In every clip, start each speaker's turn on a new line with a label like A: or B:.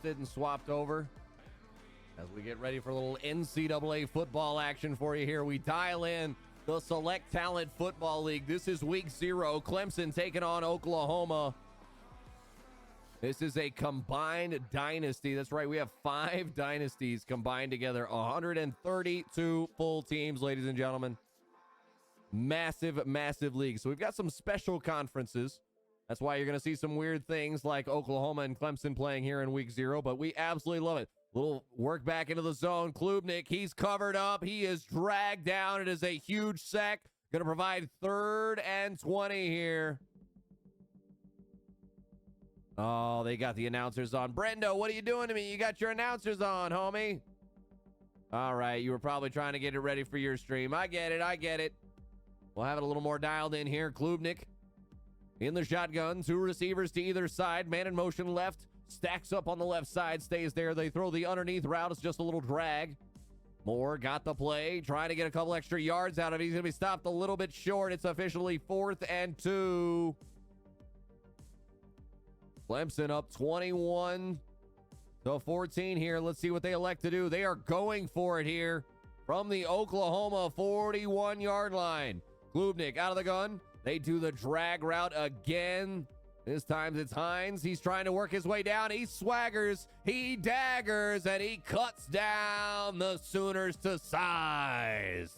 A: adjusted and swapped over as we get ready for a little NCAA football action for you here. We dial in the Select Talent Football League. This is week 0. Clemson taking on Oklahoma. This is a combined dynasty. That's right. We have 5 dynasties combined together. 132 full teams, ladies and gentlemen. Massive, massive league. So we've got some special conferences. That's why you're going to see some weird things like Oklahoma and Clemson playing here in week 0, but we absolutely love it. Little work back into the zone. Klubnik, he's covered up. He is dragged down. It is a huge sack. Going to provide 3rd and 20 here. Oh, they got the announcers on. Brendo, what are you doing to me? You got your announcers on, homie. All right, you were probably trying to get it ready for your stream. I get it. We'll have it a little more dialed in here. Klubnik in the shotgun. 2 receivers to either side. Man in motion left. Stacks up on the left side. Stays there. They throw the underneath route. It's just a little drag. Moore got the play. Trying to get a couple extra yards out of it. He's going to be stopped a little bit short. It's officially 4th and 2. Clemson up 21-14 here. Let's see what they elect to do. They are going for it here from the Oklahoma 41-yard line. Klubnik out of the gun. They do the drag route again. This time it's Hines. He's trying to work his way down. He swaggers, he daggers, and he cuts down the Sooners to size.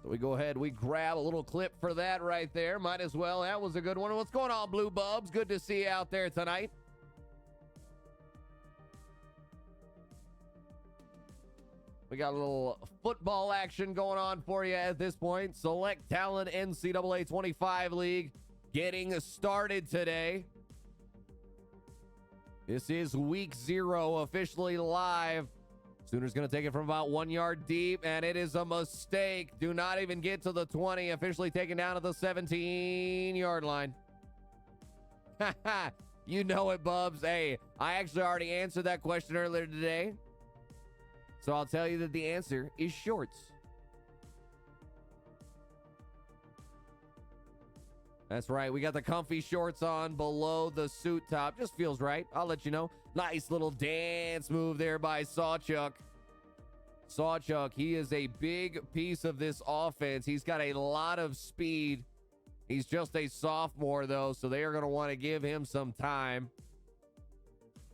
A: So we go ahead, we grab a little clip for that right there. Might as well. That was a good one. What's going on, Blue Bubs? Good to see you out there tonight. We got a little football action going on for you at this point. Select Talent NCAA 25 League getting started today. This is week 0 officially live. Sooners going to take it from about 1 yard deep, and it is a mistake. Do not even get to the 20. Officially taken down at the 17-yard line. You know it, Bubs. Hey, I actually already answered that question earlier today. So I'll tell you that the answer is shorts. That's right. We got the comfy shorts on below the suit top. Just feels right. I'll let you know. Nice little dance move there by Sawchuk. Sawchuk, he is a big piece of this offense. He's got a lot of speed. He's just a sophomore, though, so they are going to want to give him some time.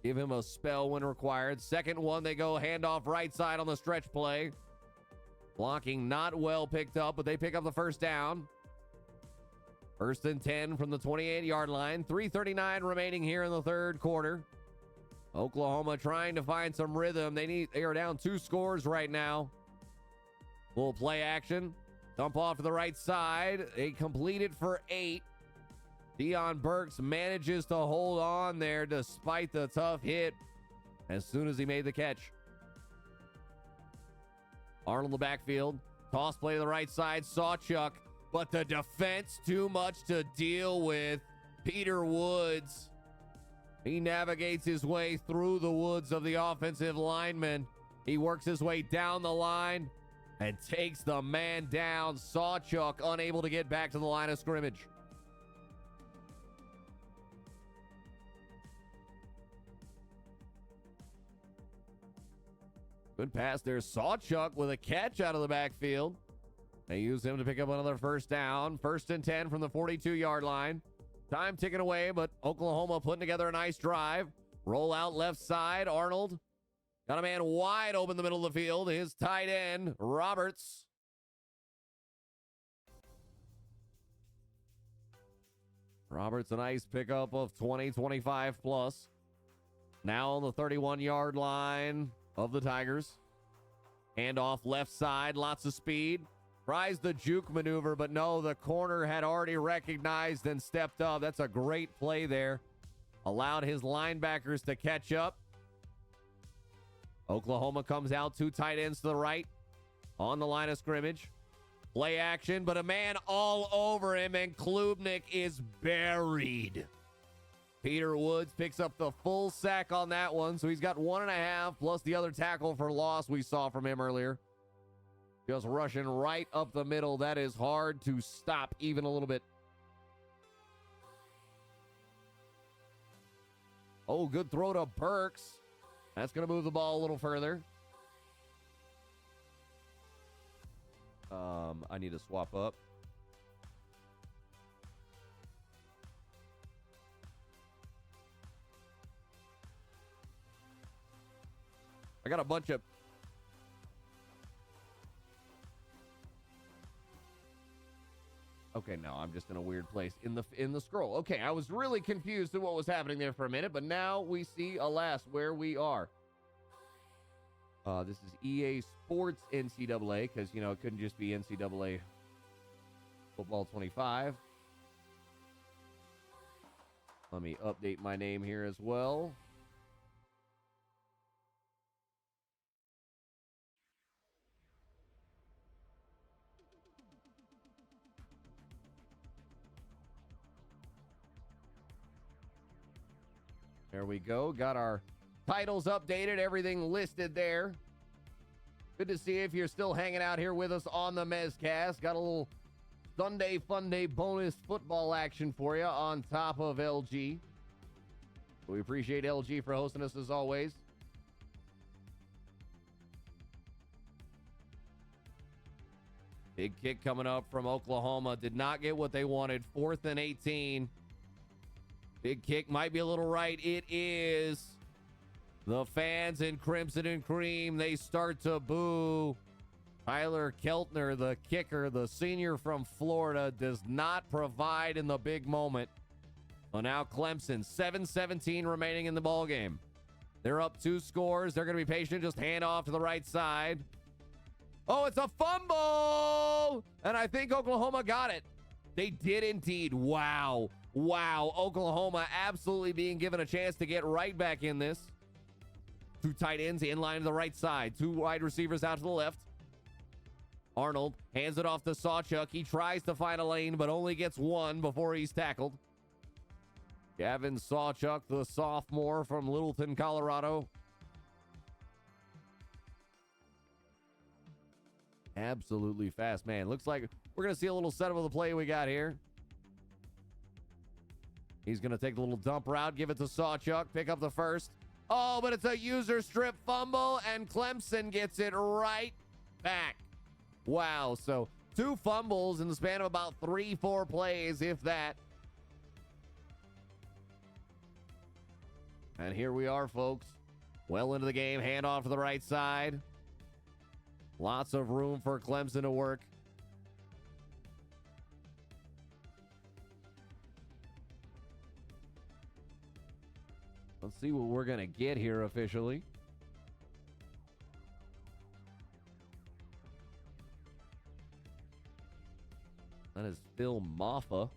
A: Give him a spell when required. Second one, they go handoff right side on the stretch play. Blocking not well picked up, but they pick up the first down. 1st and 10 from the 28-yard line. 3:39 remaining here in the 3rd quarter. Oklahoma trying to find some rhythm. They are down 2 scores right now. Little play action. Dump off to the right side. They complete it for 8. Deion Burks manages to hold on there despite the tough hit as soon as he made the catch. Arnold in the backfield. Toss play to the right side. Sawchuk, but the defense too much to deal with. Peter Woods. He navigates his way through the woods of the offensive lineman. He works his way down the line and takes the man down. Sawchuk unable to get back to the line of scrimmage. Good pass there. Sawchuk with a catch out of the backfield. They use him to pick up another first down. 1st and 10 from the 42-yard line. Time ticking away, but Oklahoma putting together a nice drive. Roll out left side. Arnold got a man wide open in the middle of the field. His tight end, Roberts. Roberts, a nice pickup of 20, 25 plus. Now on the 31-yard line of the Tigers. Handoff left side, lots of speed. Tries the juke maneuver, but no, the corner had already recognized and stepped up. That's a great play there. Allowed his linebackers to catch up. Oklahoma comes out, 2 tight ends to the right on the line of scrimmage. Play action, but a man all over him, and Klubnik is buried. Peter Woods picks up the full sack on that one, so he's got 1.5 plus the other tackle for loss we saw from him earlier. Just rushing right up the middle. That is hard to stop even a little bit. Oh, good throw to Burks. That's going to move the ball a little further. I need to swap up. I got a bunch of... Okay, no, I'm just in a weird place in the scroll. Okay, I was really confused at what was happening there for a minute, but now we see, alas, where we are. This is EA Sports NCAA, because, you know, it couldn't just be NCAA Football 25. Let me update my name here as well. There we go. Got our titles updated, everything listed there. Good to see if you're still hanging out here with us on the MSSt. Got a little Sunday Fun Day bonus football action for you on top of LG. We appreciate LG for hosting us as always. Big kick coming up from Oklahoma. Did not get what they wanted. 4th and 18. Big kick might be a little right. It is. The fans in Crimson and Cream, they start to boo. Tyler Keltner, the kicker, the senior from Florida, does not provide in the big moment. So now Clemson, 7:17 remaining in the ballgame. They're up 2 scores. They're going to be patient. Just hand off to the right side. Oh, it's a fumble! And I think Oklahoma got it. They did indeed. Wow. Wow. Oklahoma absolutely being given a chance to get right back in this. 2 tight ends in line to the right side. 2 wide receivers out to the left. Arnold hands it off to Sawchuk. He tries to find a lane, but only gets one before he's tackled. Gavin Sawchuk, the sophomore from Littleton, Colorado. Absolutely fast, man. Looks like we're going to see a little setup of the play we got here. He's going to take the little dump route, give it to Sawchuk, pick up the first. Oh, but it's a user strip fumble, and Clemson gets it right back. Wow, so 2 fumbles in the span of about 3-4 plays, if that. And here we are, folks. Well into the game, handoff to the right side. Lots of room for Clemson to work. Let's see what we're going to get here officially. That is Phil Maffa,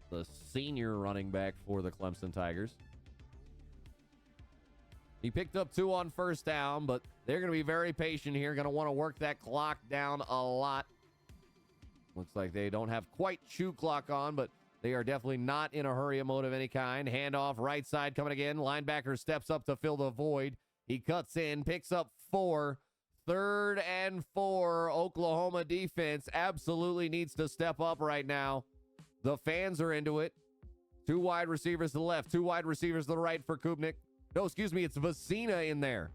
A: the senior running back for the Clemson Tigers. He picked up 2 on first down, but they're going to be very patient here. Going to want to work that clock down a lot. Looks like they don't have quite chew clock on, but they are definitely not in a hurry mode of any kind. Handoff, right side coming again. Linebacker steps up to fill the void. He cuts in, picks up 4. 3rd and 4. Oklahoma defense absolutely needs to step up right now. The fans are into it. 2 wide receivers to the left, 2 wide receivers to the right for Kubnik. No, excuse me, it's Virgina in there.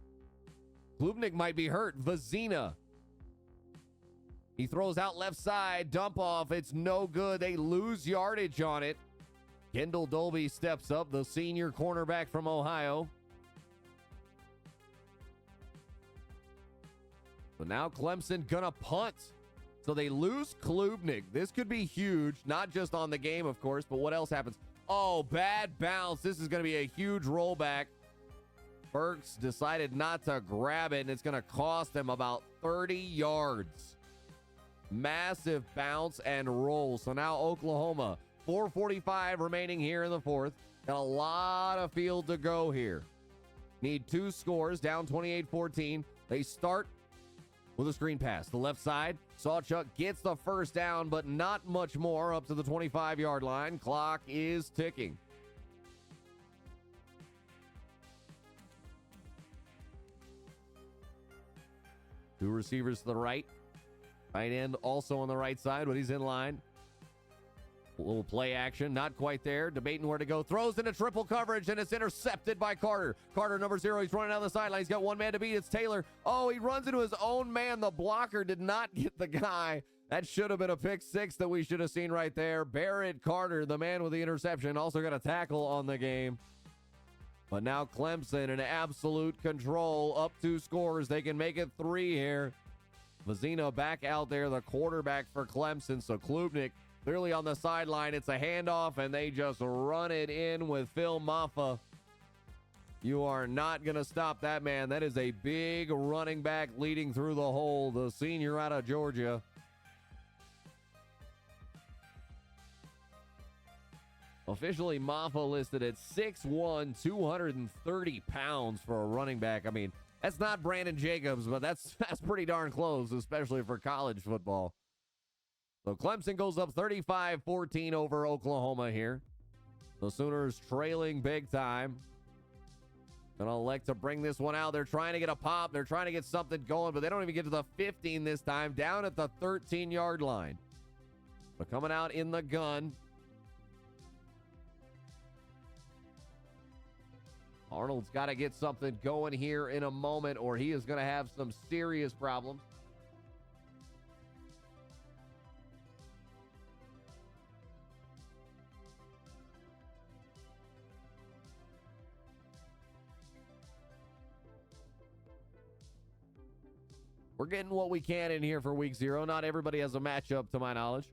A: Klubnik might be hurt. Virgina. He throws out left side, dump off. It's no good. They lose yardage on it. Kendall Dolby steps up, the senior cornerback from Ohio. But now Clemson gonna punt. So they lose Klubnik. This could be huge, not just on the game, of course, but what else happens? Oh, bad bounce. This is going to be a huge rollback. Burks decided not to grab it, and it's going to cost them about 30 yards. Massive bounce and roll. So now Oklahoma, 4:45 remaining here in the 4th. Got a lot of field to go here. Need 2 scores, down 28-14. They start with a screen pass. The left side, Sawchuk gets the first down, but not much more, up to the 25-yard line. Clock is ticking. Two receivers to the right. Tight end also on the right side, but he's in line. A little play action, not quite there. Debating where to go. Throws into triple coverage, and it's intercepted by Carter. Carter, number 0. He's running down the sideline. He's got one man to beat. It's Taylor. Oh, he runs into his own man. The blocker did not get the guy. That should have been a pick six that we should have seen right there. Barrett Carter, the man with the interception, also got a tackle on the game. But now Clemson in absolute control. Up 2 scores. They can make it 3 here. Virgina back out there, the quarterback for Clemson. So Klubnik clearly on the sideline. It's a handoff, and they just run it in with Phil Maffa. You are not going to stop that man. That is a big running back leading through the hole, the senior out of Georgia. Officially, Maffa listed at 6'1", 230 pounds for a running back. I mean, that's not Brandon Jacobs, but that's pretty darn close, especially for college football. So Clemson goes up 35-14 over Oklahoma here. The Sooners trailing big time. Gonna elect to bring this one out. They're trying to get a pop. They're trying to get something going, but they don't even get to the 15 this time. Down at the 13-yard line. But coming out in the gun. Arnold's got to get something going here in a moment, or he is going to have some serious problems. We're getting what we can in here for week 0. Not everybody has a matchup, to my knowledge.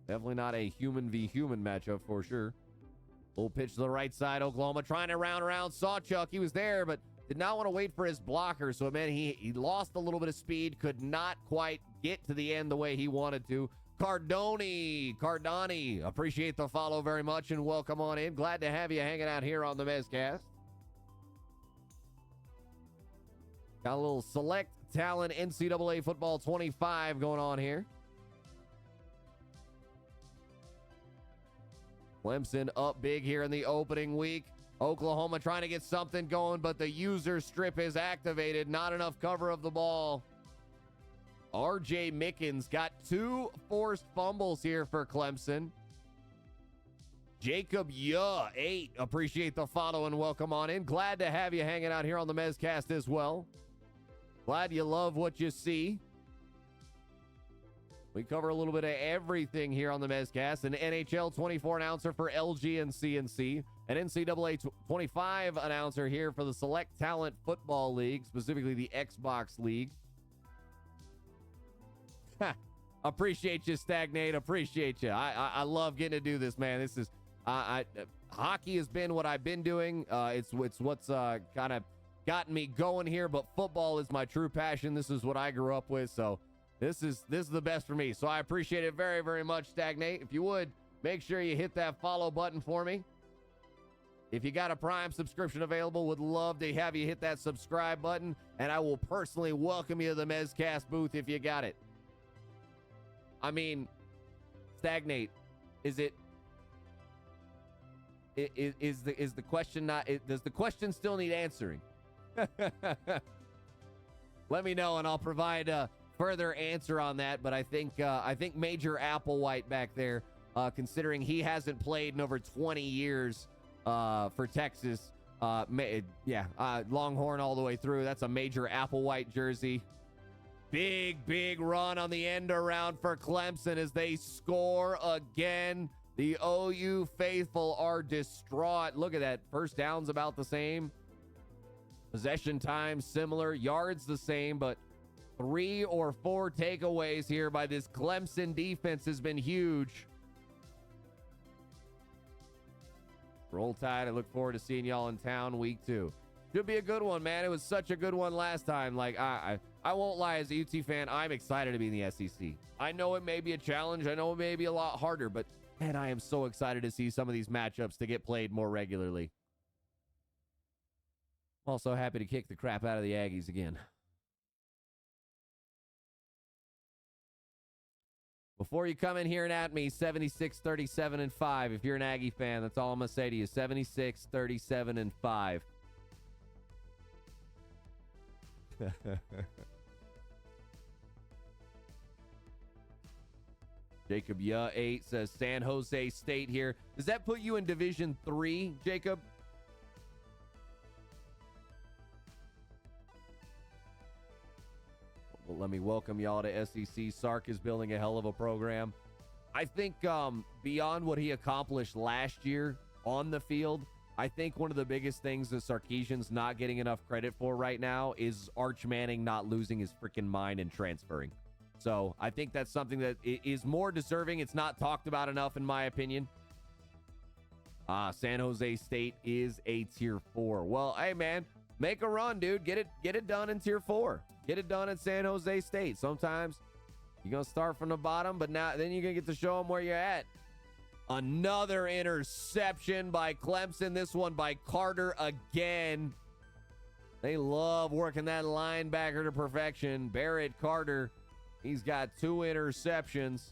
A: Definitely not a human v. human matchup for sure. Little pitch to the right side. Oklahoma trying to round around. Sawchuk, he was there, but did not want to wait for his blocker. So it meant he lost a little bit of speed. Could not quite get to the end the way he wanted to. Cardani, appreciate the follow very much and welcome on in. Glad to have you hanging out here on the MSSt. Got a little select talent NCAA football 25 going on here. Clemson up big here in the opening week. Oklahoma trying to get something going, but the user strip is activated. Not enough cover of the ball. R.J. Mickens got 2 forced fumbles here for Clemson. Jacob 8. Appreciate the follow and welcome on in. Glad to have you hanging out here on the MSSt as well. Glad you love what you see. We cover a little bit of everything here on the MSSt. An NHL 24 announcer for LG and CNC. An NCAA 25 announcer here for the Select Talent Football League, specifically the Xbox League. Appreciate you, Stagnate. Appreciate you. I love getting to do this, man. This is hockey has been what I've been doing. It's what's kind of gotten me going here, but football is my true passion. This is what I grew up with, so this is the best for me. So I appreciate it very, very much, Stagnate. If you would, make sure you hit that follow button for me. If you got a Prime subscription available, would love to have you hit that subscribe button, and I will personally welcome you to the MSSt booth if you got it. I mean, Stagnate, is the question not, does the question still need answering? Let me know and I'll provide a further answer on that. But I think Major Applewhite back there, considering he hasn't played in over 20 years for Texas, Longhorn all the way through. That's a Major Applewhite jersey. Big run on the end around for Clemson as they score again. The OU faithful are distraught. Look at that. First down's about the same. Possession time similar. Yards the same, but 3 or 4 takeaways here by this Clemson defense has been huge. Roll Tide. I look forward to seeing y'all in town week 2. Should be a good one, man. It was such a good one last time. Like, I won't lie, as a UT fan, I'm excited to be in the SEC. I know it may be a challenge. I know it may be a lot harder, but man, I am so excited to see some of these matchups to get played more regularly. I'm also happy to kick the crap out of the Aggies again. Before you come in here and at me, 76, 37, and 5. If you're an Aggie fan, that's all I'm going to say to you. 76, 37, and 5. Jacob 8 says San Jose State here. Does that put you in Division 3, Jacob? Well, let me welcome y'all to SEC. Sark is building a hell of a program. I think beyond what he accomplished last year on the field, I think one of the biggest things that Sarkisian's not getting enough credit for right now is Arch Manning not losing his freaking mind and transferring. So I think that's something that is more deserving. It's not talked about enough, in my opinion. San Jose State is a Tier 4. Well, hey, man, make a run, dude. Get it done in Tier 4. Get it done at San Jose State. Sometimes you're going to start from the bottom, but now then you're going to get to show them where you're at. Another interception by Clemson. This one by Carter again. They love working that linebacker to perfection. Barrett Carter, he's got 2 interceptions.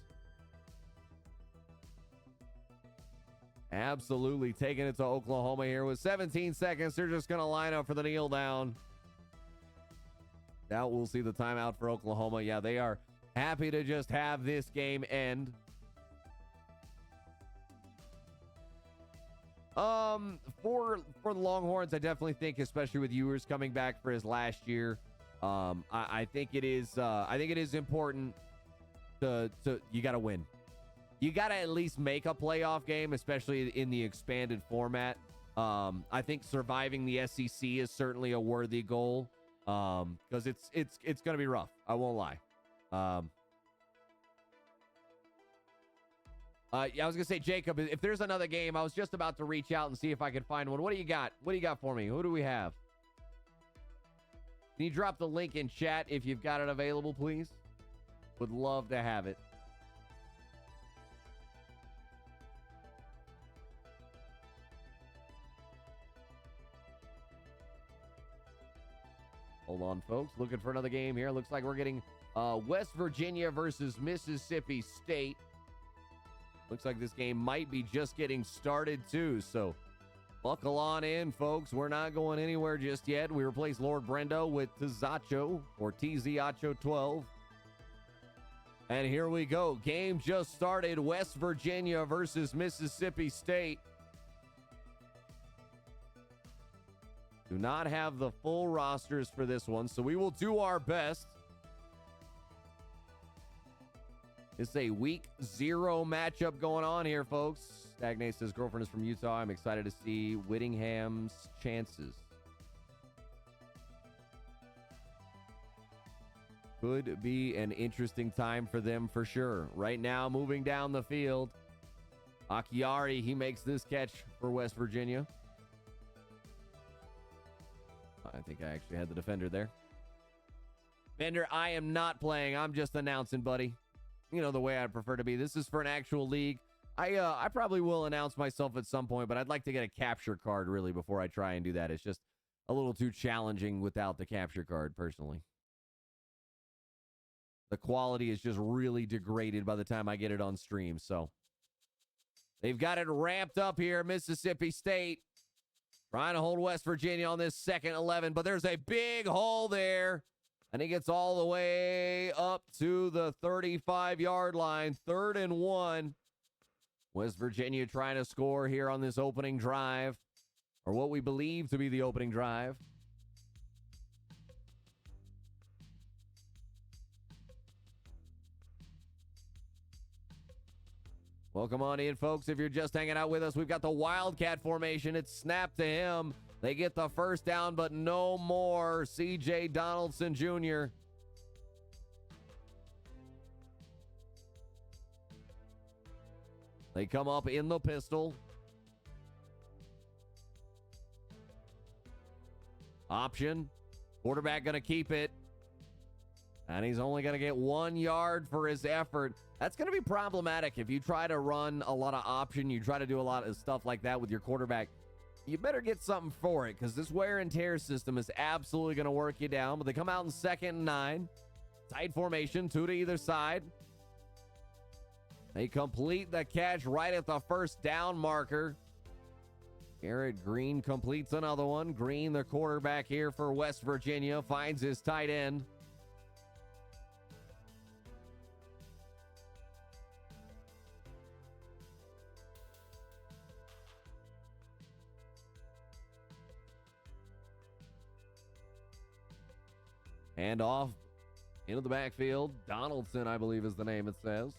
A: Absolutely taking it to Oklahoma here with 17 seconds. They're just going to line up for the kneel down. Now we'll see the timeout for Oklahoma. Yeah, they are happy to just have this game end. For the Longhorns, I definitely think, especially with Ewers coming back for his last year, I think it is important to you got to win. You got to at least make a playoff game, especially in the expanded format. I think surviving the SEC is certainly a worthy goal, because it's going to be rough. I won't lie. Yeah, I was going to say, Jacob, if there's another game, I was just about to reach out and see if I could find one. What do you got? What do you got for me? Who do we have? Can you drop the link in chat if you've got it available, please? Would love to have it. Hold on, folks. Looking for another game here. Looks like we're getting West Virginia versus Mississippi State. Looks like this game might be just getting started, too. So buckle on in, folks. We're not going anywhere just yet. We replace Lord Brendo with Tizacho, or Tiziacho 12. And here we go. Game just started. West Virginia versus Mississippi State. Do not have the full rosters for this one, so we will do our best. It's a week 0 matchup going on here, folks. Stagnate says girlfriend is from Utah. I'm excited to see Whittingham's chances. Could be an interesting time for them for sure. Right now, moving down the field, Akiari, he makes this catch for West Virginia. I think I actually had the defender there. Bender, I am not playing. I'm just announcing, buddy. You know, the way I'd prefer to be. This is for an actual league. I probably will announce myself at some point, but I'd like to get a capture card really before I try and do that. It's just a little too challenging without the capture card, personally. The quality is just really degraded by the time I get it on stream, so. They've got it ramped up here, Mississippi State. Trying to hold West Virginia on this second 11, but there's a big hole there. And he gets all the way up to the 35-yard line. 3rd and 1. West Virginia trying to score here on this opening drive, or what we believe to be the opening drive. Welcome on in, folks. If you're just hanging out with us, we've got the Wildcat formation. It's snap to him. They get the first down, but no more. C.J. Donaldson Jr. They come up in the pistol. Option. Quarterback going to keep it. And he's only going to get 1 yard for his effort. That's going to be problematic if you try to run a lot of option. You try to do a lot of stuff like that with your quarterback. You better get something for it, because this wear and tear system is absolutely going to work you down. But they come out in 2nd and 9. Tight formation, 2 to either side. They complete the catch right at the first down marker. Garrett Green completes another one. Green, the quarterback here for West Virginia, finds his tight end. Hand off into the backfield. Donaldson, I believe is the name it says.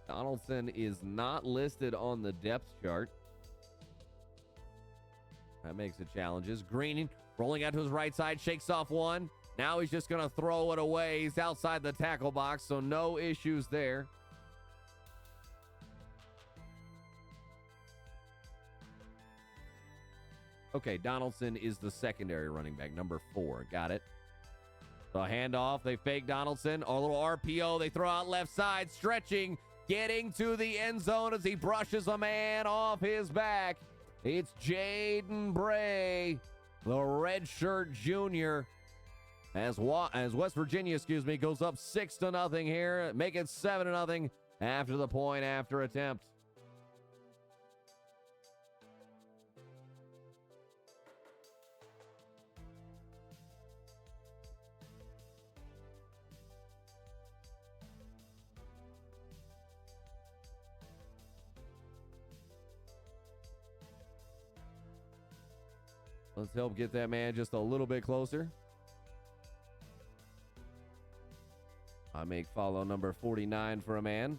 A: Donaldson is not listed on the depth chart. That makes it challenges. Greening rolling out to his right side, shakes off one. Now he's just going to throw it away. He's outside the tackle box, so no issues there. Okay, Donaldson is the secondary running back, number 4. Got it. The handoff, they fake Donaldson. A little RPO, they throw out left side, stretching, getting to the end zone as he brushes a man off his back. It's Jaden Bray, the redshirt junior, as West Virginia, goes up 6-0 here. Make it 7-0 after the point after attempt. Let's help get that man just a little bit closer. I make follow number 49 for a man.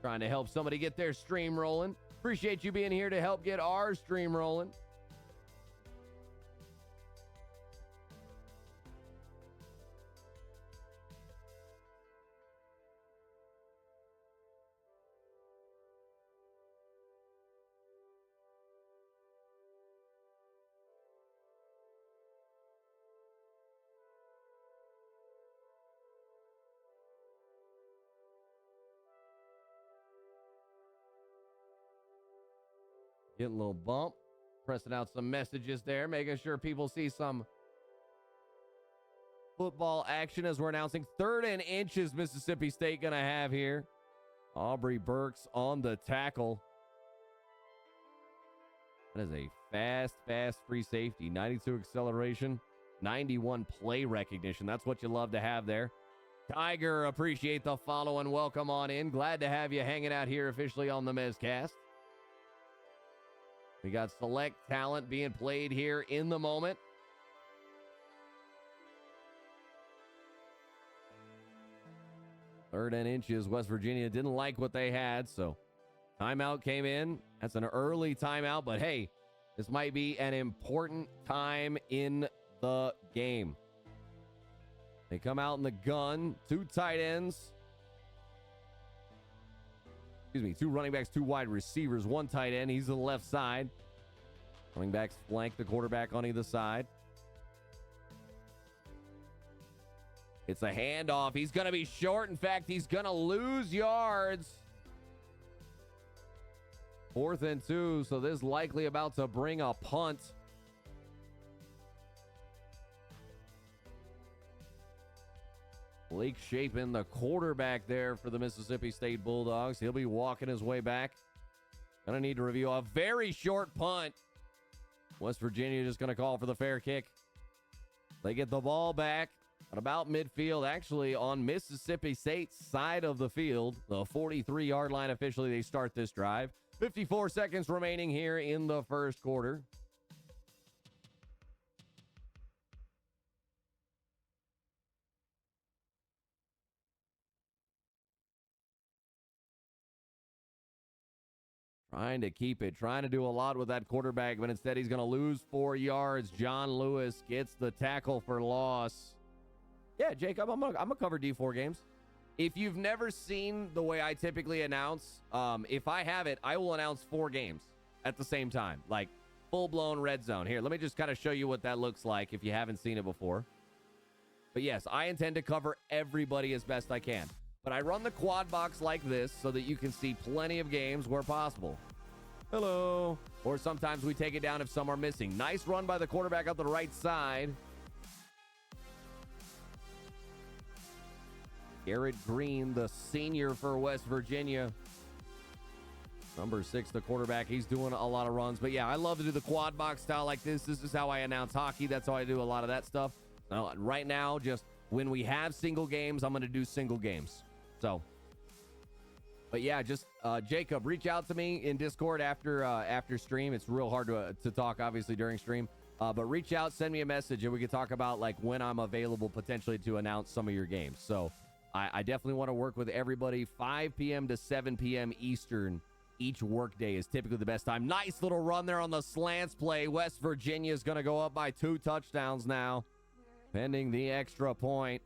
A: Trying to help somebody get their stream rolling. Appreciate you being here to help get our stream rolling. Getting a little bump, pressing out some messages there, making sure people see some football action as we're announcing 3rd and inches Mississippi State going to have here. Aubrey Burks on the tackle. That is a fast free safety. 92 acceleration, 91 play recognition. That's what you love to have there. Tiger, appreciate the follow and welcome on in. Glad to have you hanging out here officially on the Mezcast. We got select talent being played here in the moment. Third and inches. West Virginia didn't like what they had, so timeout came in. That's an early timeout, but hey, this might be an important time in the game. They come out in the gun. 2 tight ends. 2 running backs, 2 wide receivers, 1 tight end. He's to the left side. Running backs flank the quarterback on either side. It's a handoff. He's going to be short. In fact, he's going to lose yards. 4th and 2, so this is likely about to bring a punt. Blake Shapen, the quarterback there for the Mississippi State Bulldogs. He'll be walking his way back. Gonna need to review a very short punt. West Virginia just gonna call for the fair kick. They get the ball back at about midfield, actually on Mississippi State's side of the field. The 43-yard line officially, they start this drive. 54 seconds remaining here in the first quarter. Trying to keep it, trying to do a lot with that quarterback, but instead he's going to lose 4 yards. John Lewis gets the tackle for loss. Yeah, Jacob, I'm gonna cover D4 games. If you've never seen the way I typically announce, if I have it, I will announce 4 games at the same time, like full-blown red zone. Here, let me just kind of show you what that looks like if you haven't seen it before. But yes, I intend to cover everybody as best I can. But I run the quad box like this so that you can see plenty of games where possible. Hello. Or sometimes we take it down if some are missing. Nice run by the quarterback up the right side. Garrett Green, the senior for West Virginia. Number 6, the quarterback. He's doing a lot of runs. But yeah, I love to do the quad box style like this. This is how I announce hockey. That's how I do a lot of that stuff. Now, right now, just when we have single games, I'm going to do single games. So But yeah, just Jacob, reach out to me in Discord after stream. It's real hard to talk, obviously, during stream. But reach out, send me a message, and we can talk about like when I'm available potentially to announce some of your games. So I definitely want to work with everybody. 5 p.m. to 7 p.m. Eastern each workday is typically the best time. Nice little run there on the slants play. West Virginia is going to go up by 2 touchdowns now, pending the extra point.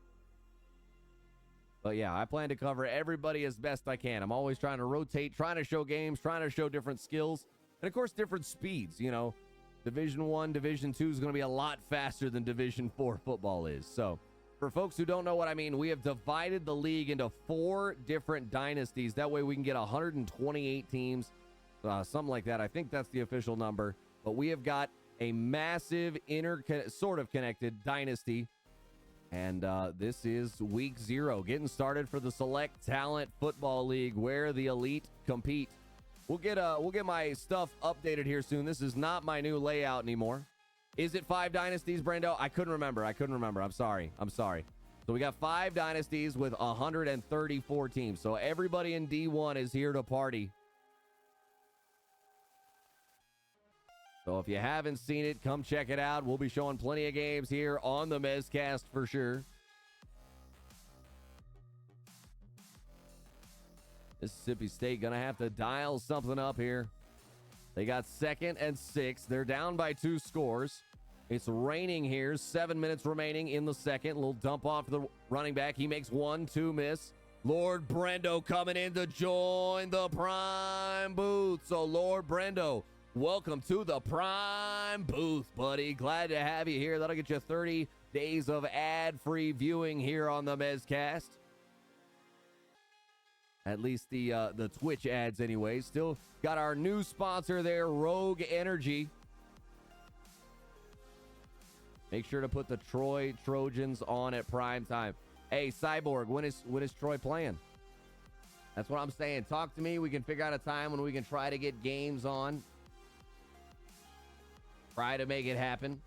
A: But yeah, I plan to cover everybody as best I can. I'm always trying to rotate, trying to show games, trying to show different skills, and of course, different speeds. You know, Division 1, Division 2 is going to be a lot faster than Division 4 football is. So for folks who don't know what I mean, we have divided the league into 4 different dynasties. That way we can get 128 teams, something like that. I think that's the official number. But we have got a massive sort of connected dynasty. And this is week 0, getting started for the Select Talent Football League, where the elite compete. We'll get my stuff updated here soon. This is not my new layout anymore. Is it 5 dynasties, Brando? I couldn't remember. I'm sorry. So we got 5 dynasties with 134 teams. So everybody in D1 is here to party. So if you haven't seen it, come check it out. We'll be showing plenty of games here on the MSSt for sure. Mississippi State gonna have to dial something up here. They got 2nd and 6. They're down by 2 scores. It's raining here. 7 minutes remaining in the second. A little dump off the running back. He makes 1, 2 miss. Lord Brendo coming in to join the Prime booth. So Lord Brendo, welcome to the Prime booth, buddy. Glad to have you here. That'll get you 30 days of ad-free viewing here on the MSSt. At least the Twitch ads anyway. Still got our new sponsor there, Rogue Energy. Make sure to put the Troy Trojans on at prime time. Hey, Cyborg, when is Troy playing? That's what I'm saying. Talk to me. We can figure out a time when we can try to get games on. Try to make it happen.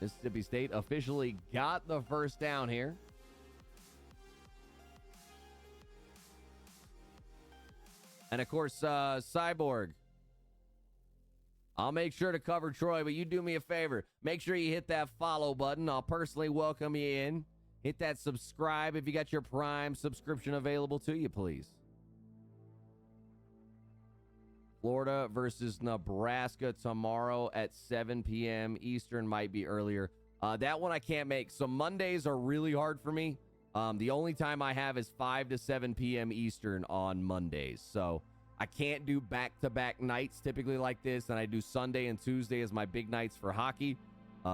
A: Mississippi State officially got the first down here. And of course, Cyborg, I'll make sure to cover Troy, but you do me a favor. Make sure you hit that follow button. I'll personally welcome you in. Hit that subscribe if you got your Prime subscription available to you, please. Florida versus Nebraska tomorrow at 7 p.m. Eastern, might be earlier. That one I can't make. So Mondays are really hard for me. The only time I have is 5 to 7 p.m. Eastern on Mondays. So I can't do back-to-back nights typically like this. And I do Sunday and Tuesday as my big nights for hockey.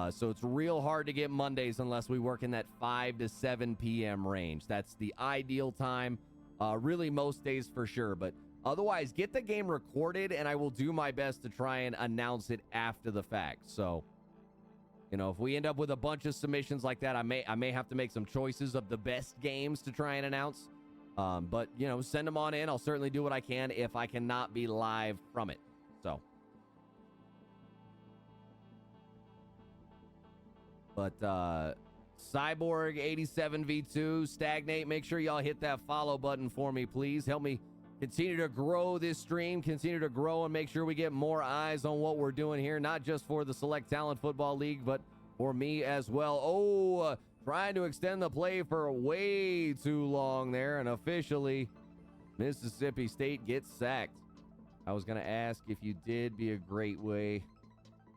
A: So it's real hard to get Mondays unless we work in that 5 to 7 p.m. range. That's the ideal time. Really most days for sure. But otherwise, get the game recorded, and I will do my best to try and announce it after the fact. So, you know, if we end up with a bunch of submissions like that, I may have to make some choices of the best games to try and announce. But, you know, send them on in. I'll certainly do what I can if I cannot be live from it. So. But, Cyborg 87v2, Stagnate, make sure y'all hit that follow button for me, please. Help me continue to grow this stream, continue to grow, and make sure we get more eyes on what we're doing here, not just for the Select Talent Football League, but for me as well. Oh, trying to extend the play for way too long there, and officially, Mississippi State gets sacked. I was going to ask if you did, be a great way.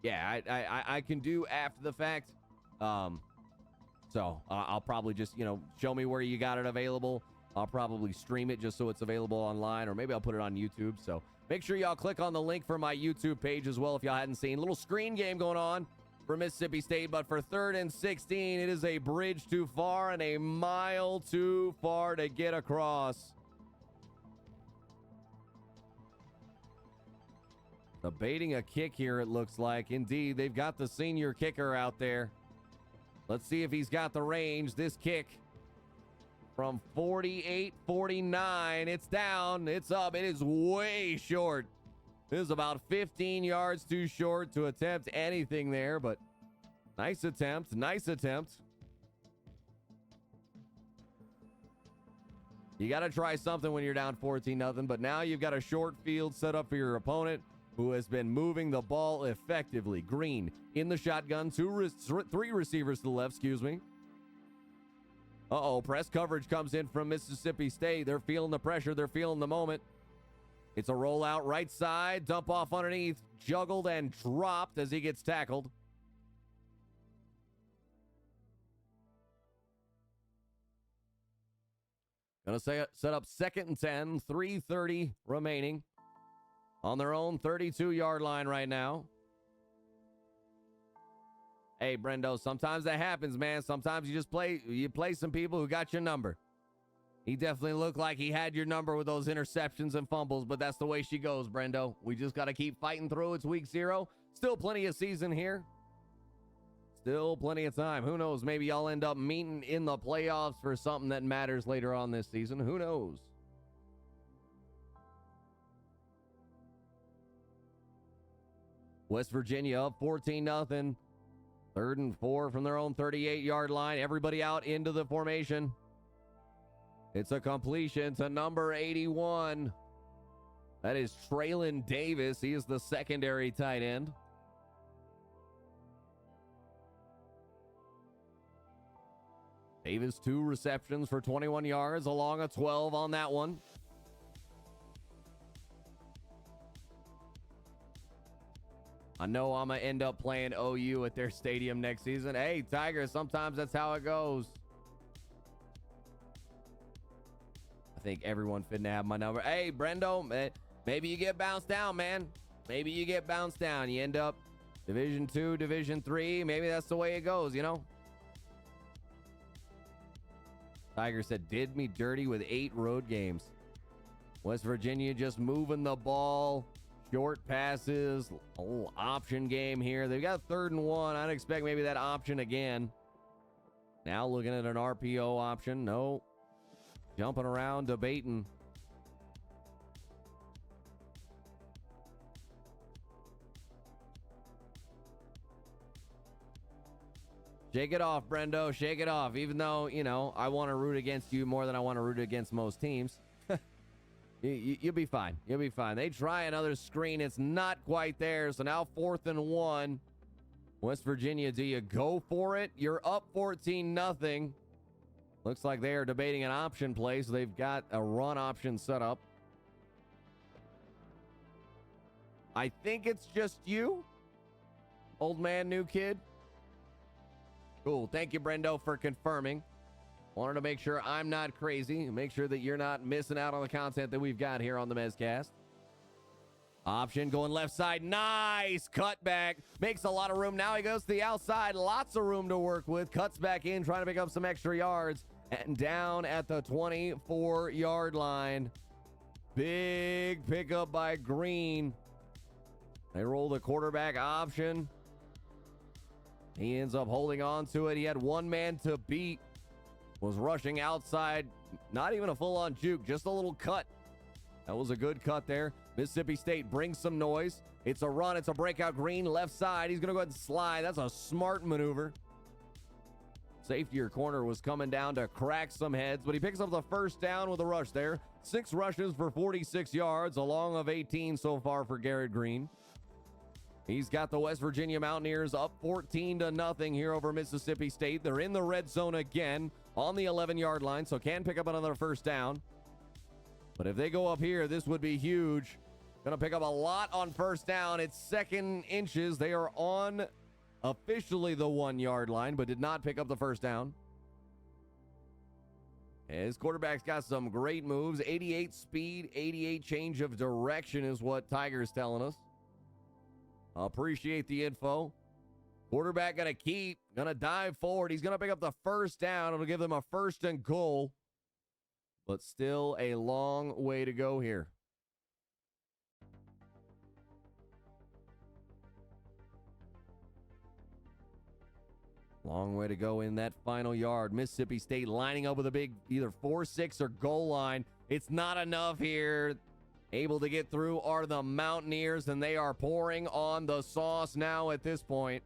A: Yeah, I can do after the fact. So I'll probably just, you know, show me where you got it available. I'll probably stream it just so it's available online, or maybe I'll put it on YouTube. So make sure y'all click on the link for my YouTube page as well if y'all hadn't seen. A little screen game going on for Mississippi State, but for 3rd and 16, it is a bridge too far and a mile too far to get across. Debating a kick here, it looks like. Indeed, they've got the senior kicker out there. Let's see if he's got the range. This kick from 48-49. It's down. It's up. It is way short. This is about 15 yards too short to attempt anything there, but nice attempt. Nice attempt. You got to try something when you're down 14-0, but now you've got a short field set up for your opponent who has been moving the ball effectively. Green in the shotgun, three receivers to the left, excuse me. Uh-oh, press coverage comes in from Mississippi State. They're feeling the pressure. They're feeling the moment. It's a rollout right side, dump off underneath, juggled and dropped as he gets tackled. Gonna set up 2nd and 10, 3:30 remaining on their own 32-yard line right now. Hey, Brendo, sometimes that happens, man. Sometimes you play some people who got your number. He definitely looked like he had your number with those interceptions and fumbles, but that's the way she goes, Brendo. We just got to keep fighting through. It's week 0. Still plenty of season here. Still plenty of time. Who knows? Maybe y'all end up meeting in the playoffs for something that matters later on this season. Who knows? West Virginia up 14-0. 3rd and 4 from their own 38-yard line. Everybody out into the formation. It's a completion to number 81. That is Traylon Davis. He is the secondary tight end. Davis, 2 receptions for 21 yards, along a 12 on that one. I know I'm going to end up playing OU at their stadium next season. Hey, Tigers, sometimes that's how it goes. I think everyone fitting to have my number. Hey, Brendo, maybe you get bounced down, man. Maybe you get bounced down. You end up Division 2, Division 3. Maybe that's the way it goes, you know? Tiger said, did me dirty with 8 road games. West Virginia just moving the ball. Short passes. A little option game here. They've got 3rd and 1. I'd expect maybe that option again. Now looking at an RPO option. No. Jumping around, debating. Shake it off, Brendo. Shake it off. Even though, you know, I want to root against you more than I want to root against most teams. You'll be fine. You'll be fine. They try another screen. It's not quite there. So now 4th and 1. West Virginia, do you go for it? You're up 14-0. Looks like they are debating an option play, so they've got a run option set up. I think it's just you, old man, new kid. Cool. Thank you, Brendo, for confirming. Wanted to make sure I'm not crazy. Make sure that you're not missing out on the content that we've got here on the Mezcast. Option going left side. Nice cutback. Makes a lot of room. Now he goes to the outside. Lots of room to work with. Cuts back in, trying to pick up some extra yards. And down at the 24-yard line. Big pickup by Green. They roll the quarterback option. He ends up holding on to it. He had one man to beat. Was rushing outside. Not even a full-on juke, just a little cut. That was a good cut there. Mississippi State brings some noise. It's a run. It's a breakout. Green left side. He's going to go ahead and slide. That's a smart maneuver. Safety or corner was coming down to crack some heads, but he picks up the first down with a rush there. 6 rushes for 46 yards, a long of 18 so far for Garrett Green. He's got the West Virginia Mountaineers up 14-0 here over Mississippi State. They're in the red zone again on the 11-yard line, so can pick up another first down. But if they go up here, this would be huge. Going to pick up a lot on first down. It's 2nd inches. They are on officially the 1-yard line, but did not pick up the first down. His quarterback's got some great moves. 88 speed, 88 change of direction is what Tiger's telling us. Appreciate the info. Quarterback going to dive forward. He's going to pick up the first down. It'll give them a 1st and goal, but still a long way to go here. Long way to go in that final yard. Mississippi State lining up with a big either 4-6 or goal line. It's not enough here. Able to get through are the Mountaineers, and they are pouring on the sauce now at this point.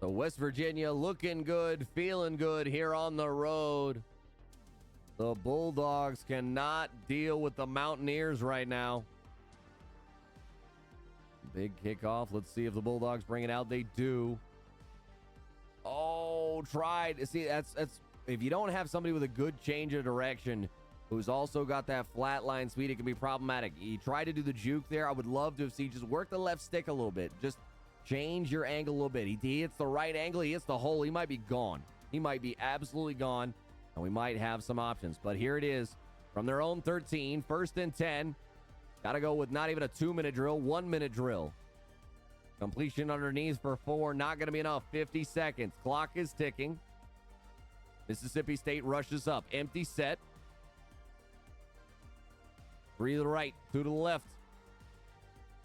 A: So West Virginia looking good, feeling good here on the road. The Bulldogs cannot deal with the Mountaineers right now. Big kickoff. Let's see if the Bulldogs bring it out. They do. Oh, tried. See, that's if you don't have somebody with a good change of direction who's also got that flat line speed, it can be problematic. He tried to do the juke there. I would love to have seen just work the left stick a little bit. Just change your angle a little bit. He hits the right angle. He hits the hole. He might be gone. He might be absolutely gone. And we might have some options. But here it is from their own 13. 1st and 10. Got to go with not even a 2-minute drill. 1-minute drill. Completion underneath for 4. Not going to be enough. 50 seconds. Clock is ticking. Mississippi State rushes up. Empty set. 3 to the right. 2 to the left.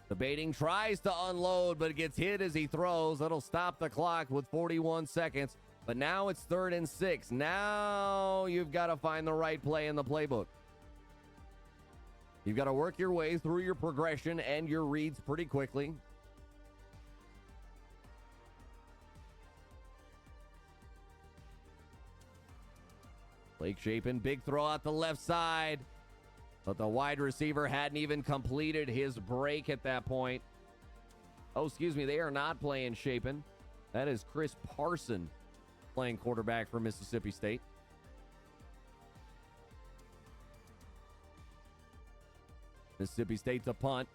A: Debating tries to unload, but gets hit as he throws. That'll stop the clock with 41 seconds. But now it's 3rd and 6. Now you've got to find the right play in the playbook. You've got to work your way through your progression and your reads pretty quickly. Blake Shapen, big throw out the left side. But the wide receiver hadn't even completed his break at that point. Oh, excuse me. They are not playing Shapen. That is Chris Parson playing quarterback for Mississippi State. Mississippi State to punt.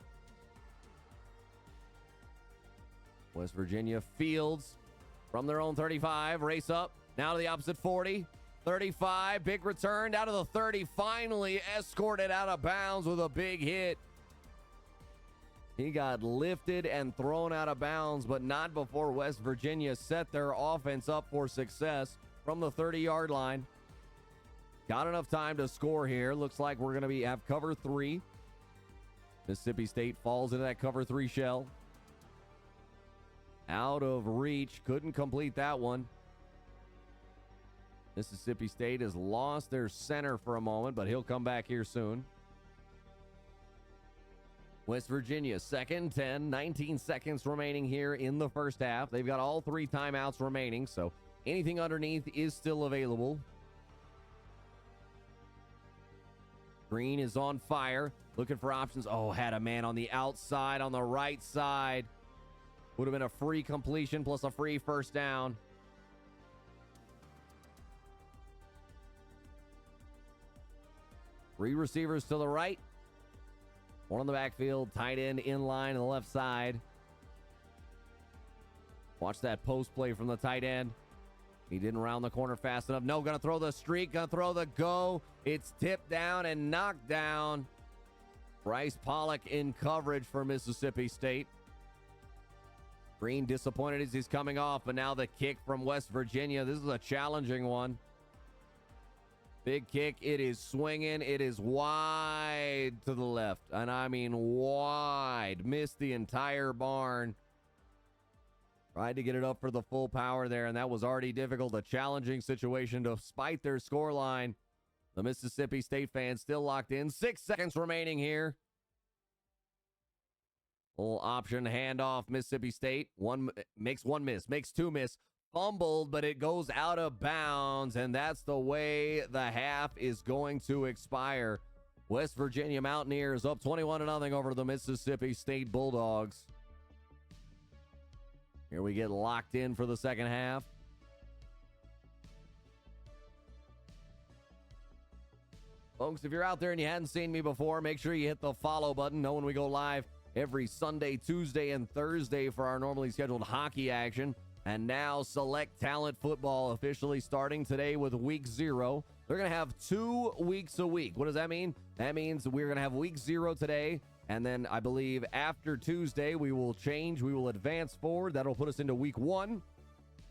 A: West Virginia fields from their own 35. Race up. Now to the opposite 40. 35. Big return down to the 30. Finally escorted out of bounds with a big hit. He got lifted and thrown out of bounds, but not before West Virginia set their offense up for success from the 30-yard line. Got enough time to score here. Looks like we're going to have cover 3. Mississippi State falls into that cover 3 shell. Out of reach. Couldn't complete that one. Mississippi State has lost their center for a moment, but he'll come back here soon. West Virginia, 2nd and 10, 19 seconds remaining here in the first half. They've got all 3 timeouts remaining, so anything underneath is still available. Green is on fire, looking for options. Oh, had a man on the outside, on the right side. Would have been a free completion plus a free first down. Three receivers to the right. One on the backfield, tight end in line on the left side. Watch that post play from the tight end. He didn't round the corner fast enough. No, gonna throw the streak, gonna throw the go. It's tipped down and knocked down. Bryce Pollock in coverage for Mississippi State. Green disappointed as he's coming off, but now the kick from West Virginia. This is a challenging one. Big kick. It is swinging. It is wide to the left. And I mean wide. Missed the entire barn. Tried to get it up for the full power there, and that was already difficult. A challenging situation despite their scoreline. The Mississippi State fans still locked in. 6 seconds remaining here. Full option handoff. Mississippi State. Makes 1 miss. Makes 2 miss. Fumbled, but it goes out of bounds, and that's the way the half is going to expire. West Virginia Mountaineers up 21-0 over the Mississippi State Bulldogs. Here we get locked in for the second half. Folks, if you're out there and you hadn't seen me before, make sure you hit the follow button. Know when we go live every Sunday, Tuesday, and Thursday for our normally scheduled hockey action. And now Select Talent Football officially starting today with week 0. They're going to have 2 weeks a week. What does that mean? That means we're going to have week 0 today. And then I believe after Tuesday, we will change. We will advance forward. That'll put us into week 1.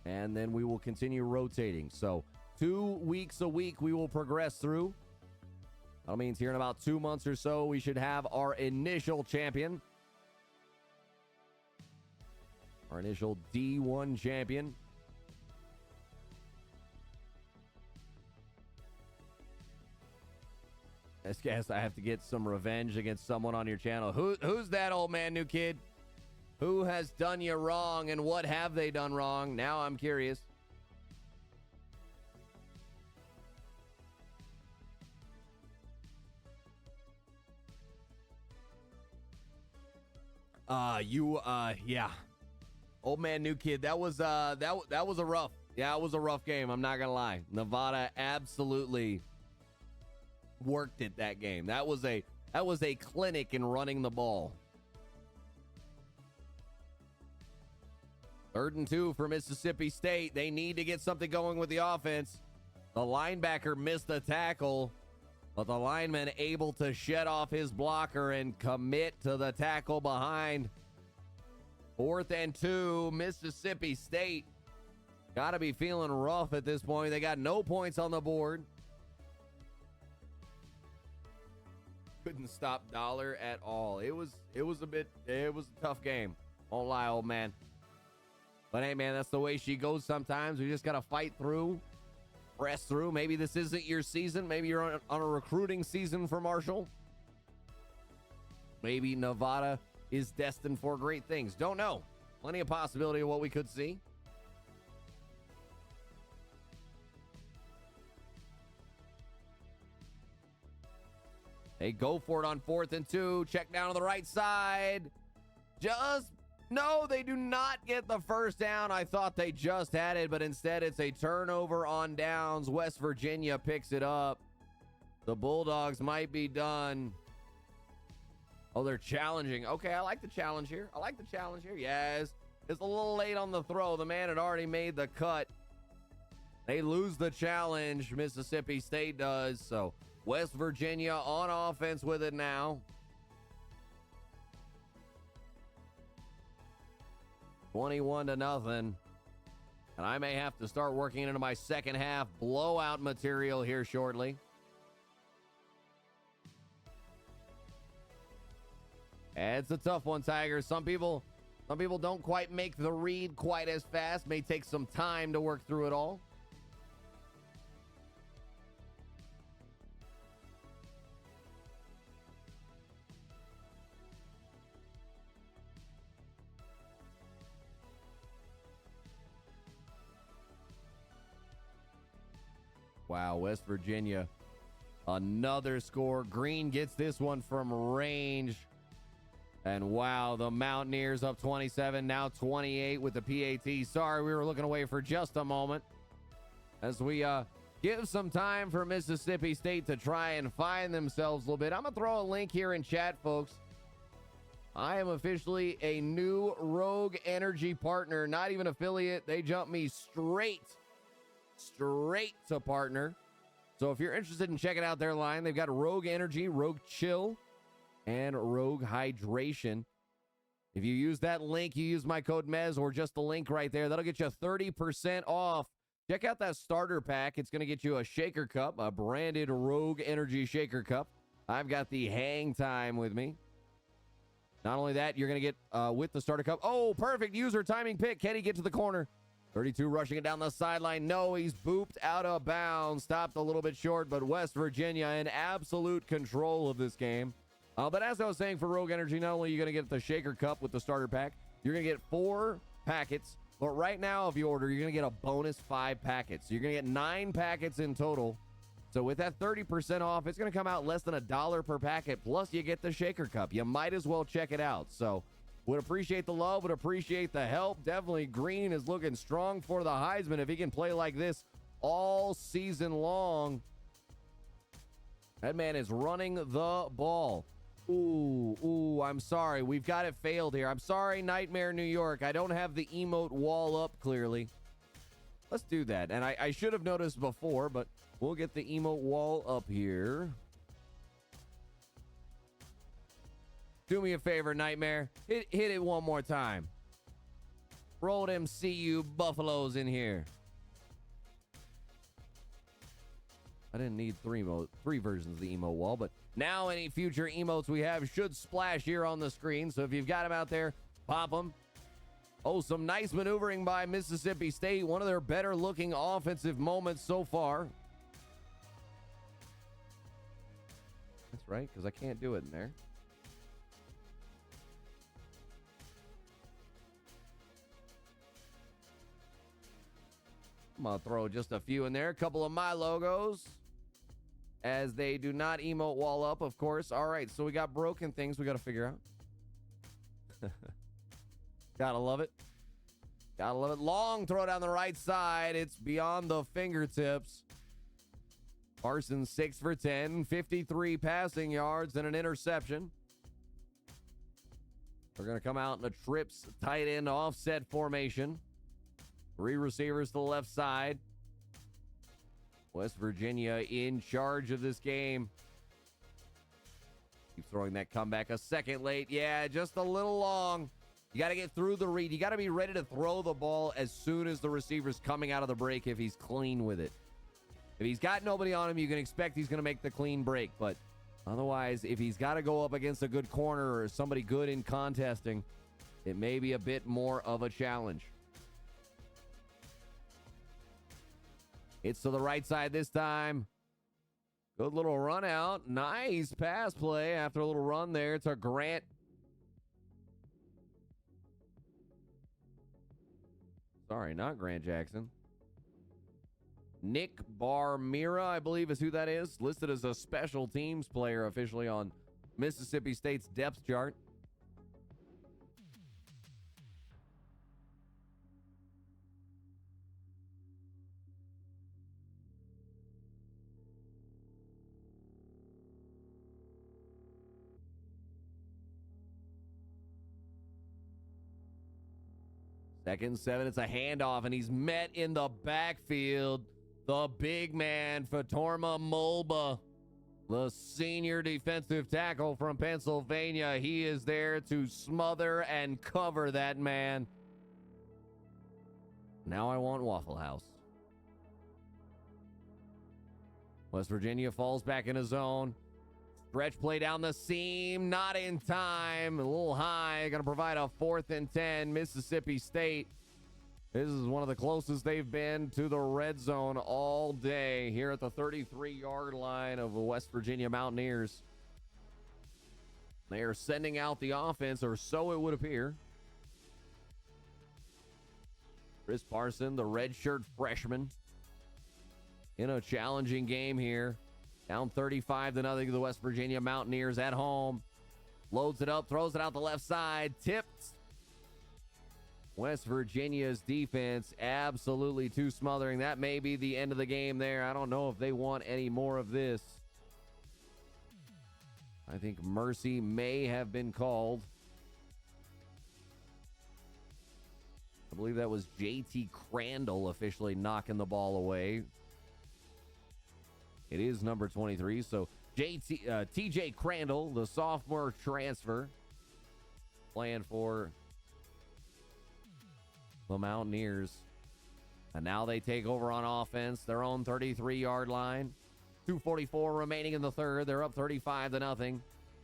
A: And then we will continue rotating. So 2 weeks a week we will progress through. That means here in about 2 months or so, we should have our initial champion. Our initial D1 champion. I guess I have to get some revenge against someone on your channel. Who's that old man, new kid? Who has done you wrong, and what have they done wrong? Now I'm curious. Yeah. Old man, new kid. That was a rough. Yeah, it was a rough game. I'm not gonna lie. Nevada absolutely worked it that game. That was a clinic in running the ball. 3rd and 2 for Mississippi State. They need to get something going with the offense. The linebacker missed the tackle, but the lineman able to shed off his blocker and commit to the tackle behind. 4th and 2, Mississippi State. Got to be feeling rough at this point. They got no points on the board. Couldn't stop Dollar at all. It was a tough game. Won't lie, old man. But hey, man, that's the way she goes sometimes. We just got to fight through, press through. Maybe this isn't your season. Maybe you're on a recruiting season for Marshall. Maybe Nevada is destined for great things. Don't know. Plenty of possibility of what we could see. They go for it on 4th and 2. Check down on the right side. No, they do not get the first down. I thought they just had it, but instead it's a turnover on downs. West Virginia picks it up. The Bulldogs might be done. Oh, they're challenging. Okay, I like the challenge here. Yes. It's a little late on the throw. The man had already made the cut. They lose the challenge. Mississippi State does. So West Virginia on offense with it now. 21-0. And I may have to start working into my second half blowout material here shortly. It's a tough one, Tigers. Some people don't quite make the read quite as fast. May take some time to work through it all. Wow, West Virginia, another score. Green gets this one from range. And wow, the Mountaineers up 27, now 28 with the PAT. Sorry, we were looking away for just a moment. As we give some time for Mississippi State to try and find themselves a little bit. I'm going to throw a link here in chat, folks. I am officially a new Rogue Energy partner, not even affiliate. They jumped me straight to partner. So if you're interested in checking out their line, they've got Rogue Energy, Rogue Chill, and Rogue Hydration. If you use that link, you use my code MEZ or just the link right there, that'll get you 30% off. Check out that starter pack. It's going to get you a shaker cup, a branded Rogue Energy shaker cup. I've got the Hang Time with me. Not only that, you're going to get with the starter cup. Oh, perfect user timing pick. Can he get to the corner? 32 rushing it down the sideline. No, he's booped out of bounds. Stopped a little bit short, but West Virginia in absolute control of this game. But as I was saying, for Rogue Energy, not only are you going to get the shaker cup with the starter pack, you're going to get 4 packets. But right now, if you order, you're going to get a bonus 5 packets. So you're going to get 9 packets in total. So with that 30% off, it's going to come out less than $1 per packet. Plus, you get the shaker cup. You might as well check it out. So would appreciate the love, would appreciate the help. Definitely Green is looking strong for the Heisman if he can play like this all season long. That man is running the ball. Ooh, I'm sorry. We've got it failed here. I'm sorry, Nightmare New York. I don't have the emote wall up clearly. Let's do that. And I should have noticed before, but we'll get the emote wall up here. Do me a favor, Nightmare. Hit it one more time. Roll them CU Buffaloes in here. I didn't need three versions of the emo wall, but now any future emotes we have should splash here on the screen. So if you've got them out there, pop them. Oh, some nice maneuvering by Mississippi State. One of their better looking offensive moments so far. That's right, because I can't do it in there. I'm going to throw just a few in there. A couple of my logos, as they do not emote wall up, of course. All right, so we got broken things we got to figure out. Gotta love it. Gotta love it. Long throw down the right side. It's beyond the fingertips. Parsons 6 for 10, 53 passing yards and an interception. They're going to come out in a trips tight end offset formation. 3 receivers to the left side. West Virginia in charge of this game. Keep throwing that comeback a second late. Yeah, just a little long. You got to get through the read. You got to be ready to throw the ball as soon as the receiver's coming out of the break if he's clean with it. If he's got nobody on him, you can expect he's going to make the clean break. But otherwise, if he's got to go up against a good corner or somebody good in contesting, it may be a bit more of a challenge. It's to the right side this time. Good little run out. Nice pass play after a little run there to Grant. Sorry, not Grant Jackson. Nick Barmira, I believe is who that is. Listed as a special teams player officially on Mississippi State's depth chart. Second 7, it's a handoff, and he's met in the backfield. The big man, Fatorma Mulba, the senior defensive tackle from Pennsylvania. He is there to smother and cover that man. Now I want Waffle House. West Virginia falls back in a zone. Stretch play down the seam, not in time. A little high, going to provide a 4th and 10, Mississippi State. This is one of the closest they've been to the red zone all day here at the 33-yard line of the West Virginia Mountaineers. They are sending out the offense, or so it would appear. Chris Parson, the redshirt freshman, in a challenging game here. Down 35-0 to the West Virginia Mountaineers at home. Loads it up, throws it out the left side, tipped. West Virginia's defense absolutely too smothering. That may be the end of the game there. I don't know if they want any more of this. I think mercy may have been called. I believe that was JT Crandall officially knocking the ball away. It is number 23, so TJ Crandall, the sophomore transfer, playing for the Mountaineers. And now they take over on offense, their own 33-yard line. 2:44 remaining in the third. They're up 35-0.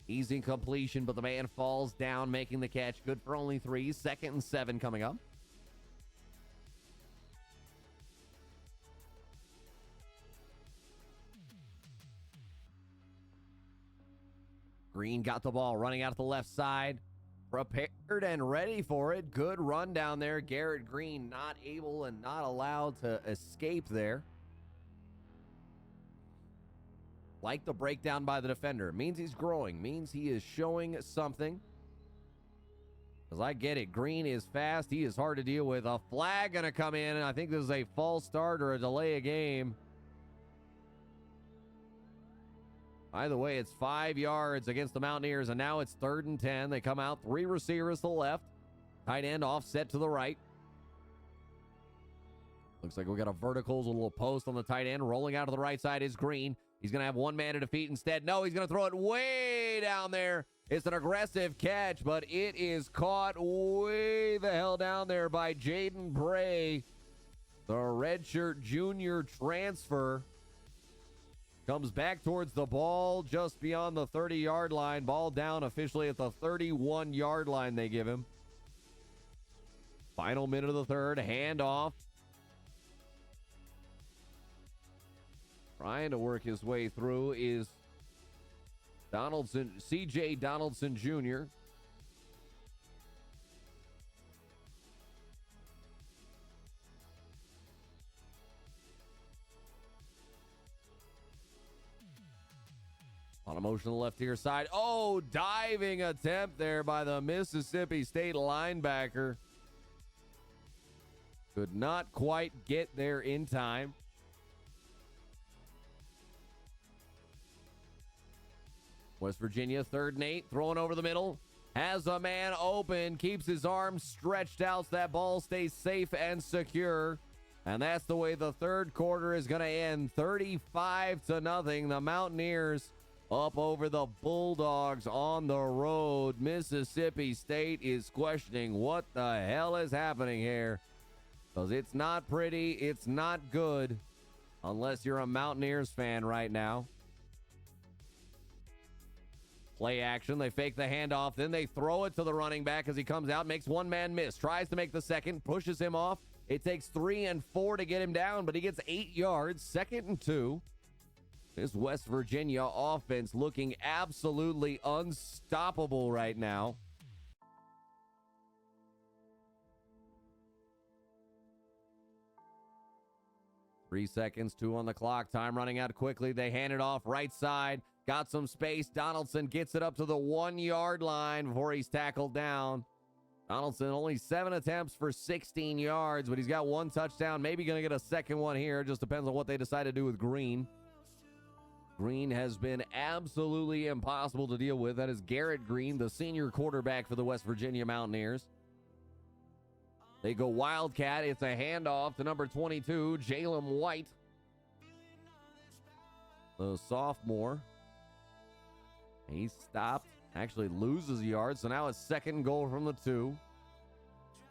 A: Easy completion, but the man falls down, making the catch. Good for only 3. 2nd and 7 coming up. Green got the ball running out to the left side. Prepared and ready for it. Good run down there. Garrett Green not able and not allowed to escape there. Like the breakdown by the defender. Means he's growing. Means he is showing something. As I get it, Green is fast. He is hard to deal with. A flag going to come in, and I think this is a false start or a delay of game. Either way, it's 5 yards against the Mountaineers, and now it's 3rd and 10. They come out, 3 receivers to the left. Tight end offset to the right. Looks like we got a verticals, a little post on the tight end. Rolling out to the right side is Green. He's going to have one man to defeat instead. No, he's going to throw it way down there. It's an aggressive catch, but it is caught way the hell down there by Jaden Bray, the redshirt junior transfer. Comes back towards the ball just beyond the 30-yard line. Ball down officially at the 31-yard line they give him. Final minute of the third. Handoff. Trying to work his way through is C.J. Donaldson Jr. On a motion to the left here side. Oh, diving attempt there by the Mississippi State linebacker. Could not quite get there in time. West Virginia, 3rd and 8, throwing over the middle. Has a man open, keeps his arms stretched out so that ball stays safe and secure. And that's the way the third quarter is going to end. 35-0. The Mountaineers up over the Bulldogs on the road. Mississippi State is questioning what the hell is happening here. Because it's not pretty, it's not good, unless you're a Mountaineers fan right now. Play action, they fake the handoff, then they throw it to the running back as he comes out, makes one man miss, tries to make the second, pushes him off. It takes 3 and 4 to get him down, but he gets 8 yards, 2nd and 2. This West Virginia offense looking absolutely unstoppable right now. Three seconds, 2 on the clock. Time running out quickly. They hand it off right side. Got some space. Donaldson gets it up to the 1-yard line before he's tackled down. Donaldson only 7 attempts for 16 yards, but he's got 1 touchdown. Maybe going to get a second one here. Just depends on what they decide to do with Green. Green has been absolutely impossible to deal with. That is Garrett Green, the senior quarterback for the West Virginia Mountaineers. They go Wildcat. It's a handoff to number 22, Jalen White, the sophomore. He's stopped. Actually loses a yard, so now it's 2nd and goal from the 2.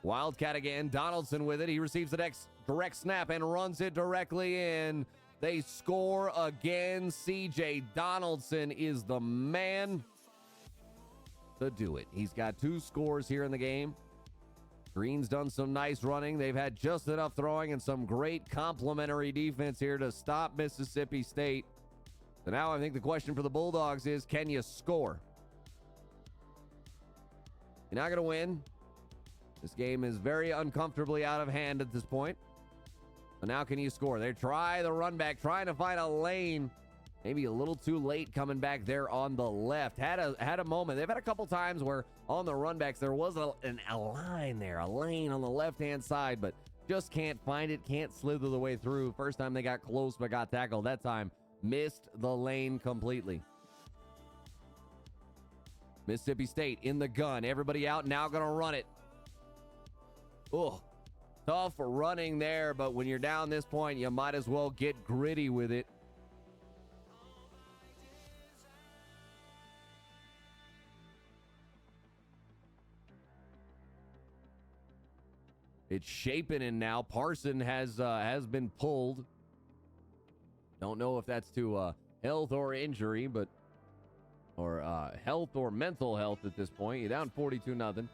A: Wildcat again. Donaldson with it. He receives the direct snap and runs it directly in. They score again. C.J. Donaldson is the man to do it. He's got 2 scores here in the game. Green's done some nice running. They've had just enough throwing and some great complementary defense here to stop Mississippi State. So now I think the question for the Bulldogs is, can you score? You're not going to win. This game is very uncomfortably out of hand at this point. But now can you score? They try the run back, trying to find a lane. Maybe a little too late coming back there on the left. Had a moment. They've had a couple times where on the run backs there was a line there, a lane on the left-hand side, but just can't find it, can't slither the way through. First time they got close but got tackled. That time missed the lane completely. Mississippi State in the gun. Everybody out, now going to run it. Oh, tough running there, but when you're down this point, you might as well get gritty with it. It's shaping in now. Parson has been pulled. Don't know if that's to health or injury, but or health or mental health at this point. You're down 42-0.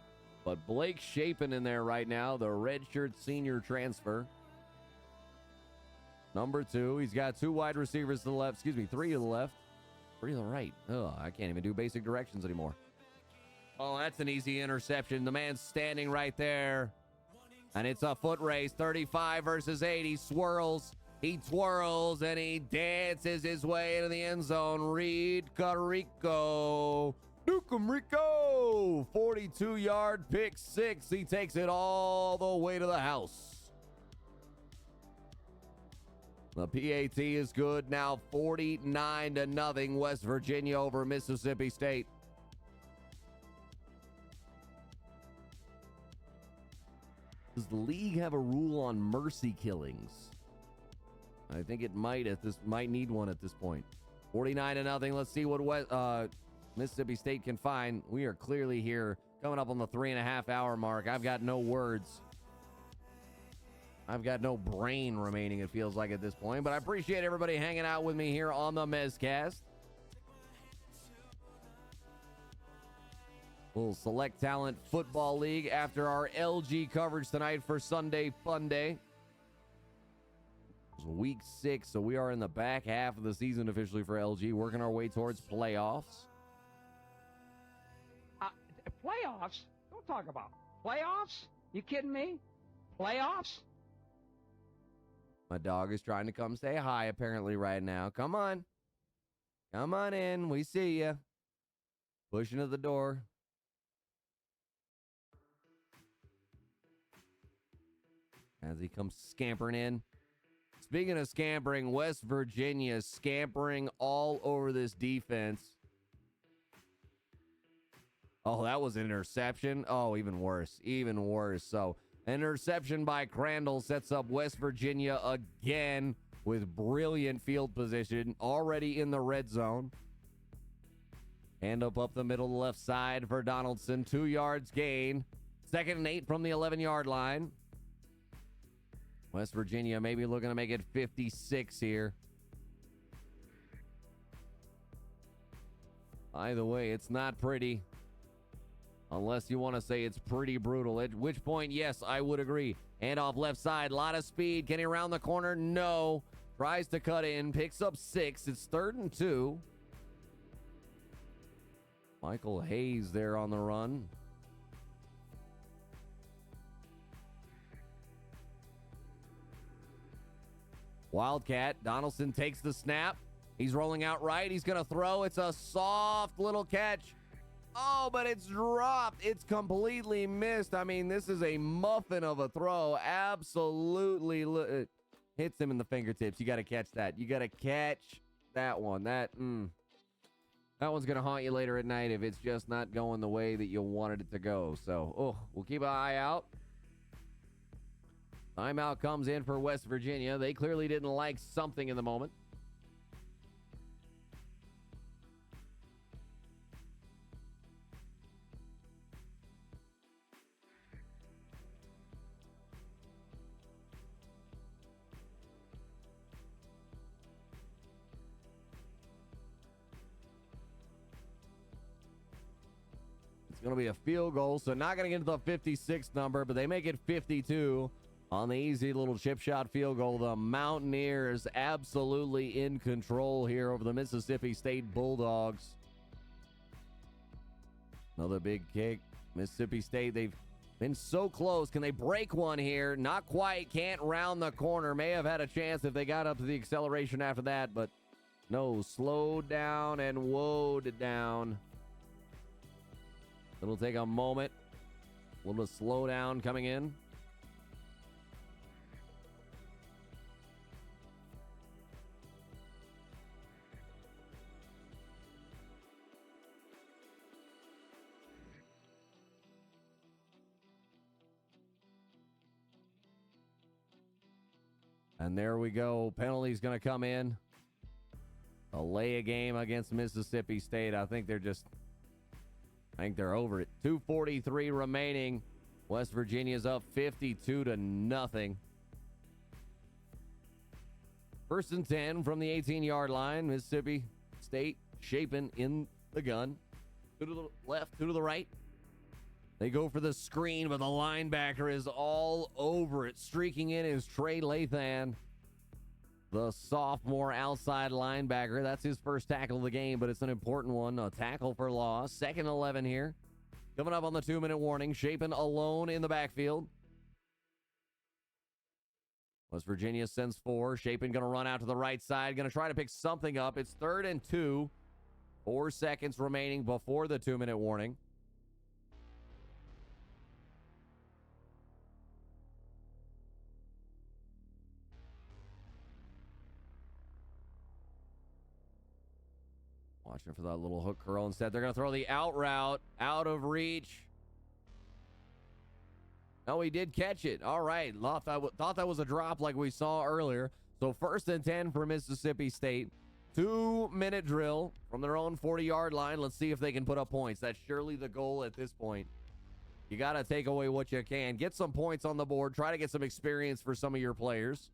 A: But Blake Shapen in there right now, the redshirt senior transfer. Number 2. He's got 2 wide receivers to the left. 3 to the left. 3 to the right. Oh, I can't even do basic directions anymore. Oh, that's an easy interception. The man's standing right there. And it's a foot race, 35 versus 8. He swirls, he twirls, and he dances his way into the end zone. Reed Carrico, Dukem Rico, 42-yard pick 6. He takes it all the way to the house. The PAT is good now, 49-0, West Virginia over Mississippi State. Does the league have a rule on mercy killings? I think it might need one at this point. 49-0. Let's see what Mississippi State can find. We are clearly here coming up on the 3.5 hour mark. I've got no words. I've got no brain remaining, it feels like, at this point. But I appreciate everybody hanging out with me here on the MSSt. Little Select Talent Football League after our LG coverage tonight for Sunday Fun Day. It's week 6, so we are in the back half of the season officially for LG, working our way towards playoffs.
B: Playoffs? Don't talk about playoffs. You kidding me? Playoffs?
A: My dog is trying to come say hi apparently right now. Come on. Come on in. We see you. Pushing to the door. As he comes scampering in. Speaking of scampering, West Virginia scampering all over this defense. Oh, that was an interception. Oh, even worse. Even worse. So, an interception by Crandall sets up West Virginia again with brilliant field position, already in the red zone. Hand up the middle left side for Donaldson. 2 yards gain. 2nd and 8 from the 11-yard line. West Virginia maybe looking to make it 56 here. Either way, it's not pretty. Unless you want to say it's pretty brutal. At which point, yes, I would agree. Handoff left side, a lot of speed. Can he round the corner? No. Tries to cut in, picks up 6. It's 3rd and 2. Michael Hayes there on the run. Wildcat, Donaldson takes the snap. He's rolling out right. He's going to throw. It's a soft little catch. Oh, but it's dropped. It's completely missed. I mean, this is a muffin of a throw. Absolutely hits him in the fingertips. You got to catch that. You got to catch that one. That one's going to haunt you later at night if it's just not going the way that you wanted it to go. So, we'll keep an eye out. Timeout comes in for West Virginia. They clearly didn't like something in the moment. It's going to be a field goal, so not going to get to the 56 number, but they make it 52 on the easy little chip shot field goal. The Mountaineers absolutely in control here over the Mississippi State Bulldogs. Another big kick. Mississippi State, they've been so close. Can they break one here? Not quite. Can't round the corner. May have had a chance if they got up to the acceleration after that, but no. Slowed down and woed down. It'll take a moment. A little bit of slow down coming in. And there we go. Penalty's going to come in. Delay a game against Mississippi State. I think they're over it. 2:43 remaining. West Virginia's up 52-0. 1st and 10 from the 18-yard line. Mississippi State shaping in the gun. 2 to the left, 2 to the right. They go for the screen, but the linebacker is all over it. Streaking in is Trey Lathan, the sophomore outside linebacker. That's his first tackle of the game, but it's an important one. A tackle for loss. 2nd and 11 here. Coming up on the 2-minute warning. Shapen alone in the backfield. West Virginia sends 4. Shapen going to run out to the right side. Going to try to pick something up. It's 3rd and 2. 4 seconds remaining before the 2-minute warning. Watching for that little hook curl. Instead, they're going to throw the out route. Out of reach. No, he did catch it. All right. Thought that was a drop like we saw earlier. So 1st and 10 for Mississippi State. 2-minute drill from their own 40-yard line. Let's see if they can put up points. That's surely the goal at this point. You got to take away what you can. Get some points on the board. Try to get some experience for some of your players.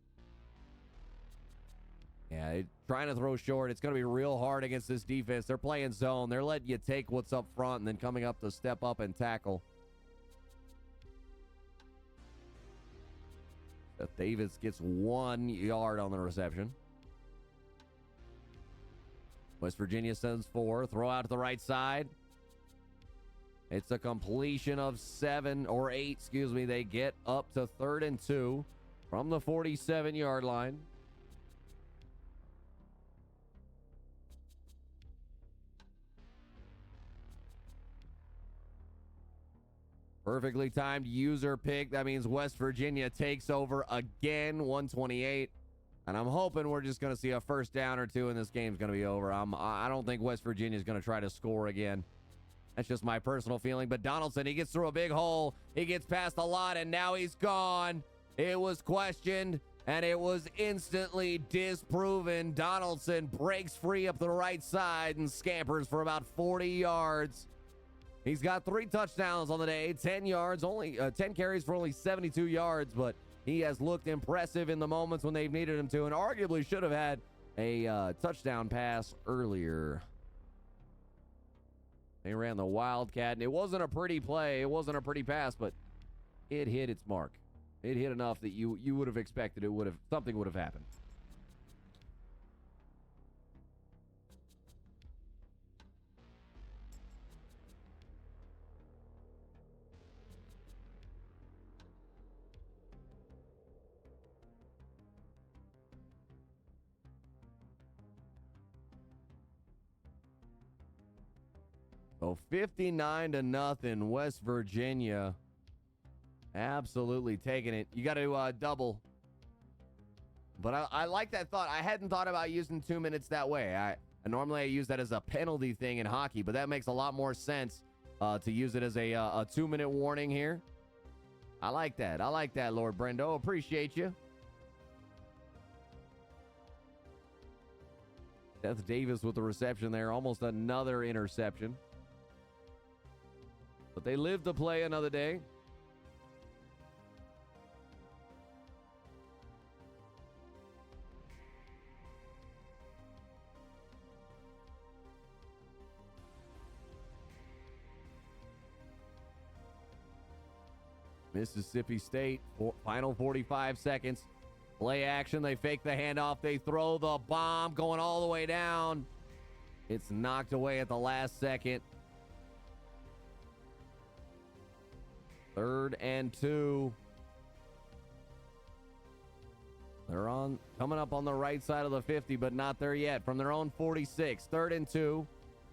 A: Yeah, trying to throw short. It's going to be real hard against this defense. They're playing zone. They're letting you take what's up front and then coming up to step up and tackle. Seth Davis gets 1 yard on the reception. West Virginia sends 4. Throw out to the right side. It's a completion of 7 or 8, excuse me. They get up to 3rd and 2 from the 47-yard line. Perfectly timed user pick. That means West Virginia takes over again, 128. And I'm hoping we're just going to see a first down or two and this game's going to be over. I don't think West Virginia is going to try to score again. That's just my personal feeling. But Donaldson, he gets through a big hole. He gets past a lot, and now he's gone. It was questioned, and it was instantly disproven. Donaldson breaks free up the right side and scampers for about 40 yards. He's got 3 touchdowns on the day, 10 yards, only 10 carries for only 72 yards, but he has looked impressive in the moments when they've needed him to, and arguably should have had a touchdown pass earlier. They ran the Wildcat, and it wasn't a pretty play. It wasn't a pretty pass, but it hit its mark. It hit enough that you would have expected something would have happened. So 59-0, West Virginia absolutely taking it. You got to double. But I like that thought. I hadn't thought about using 2 minutes that way. Normally I use that as a penalty thing in hockey, but that makes a lot more sense to use it as a 2-minute warning here. I like that. I like that, Lord Brendo. Appreciate you. Seth Davis with the reception there. Almost another interception. But they live to play another day. Mississippi State, final 45 seconds. Play action. They fake the handoff. They throw the bomb going all the way down. It's knocked away at the last second. 3rd and 2. They're coming up on the right side of the 50, but not there yet. From their own 46, 3rd and 2.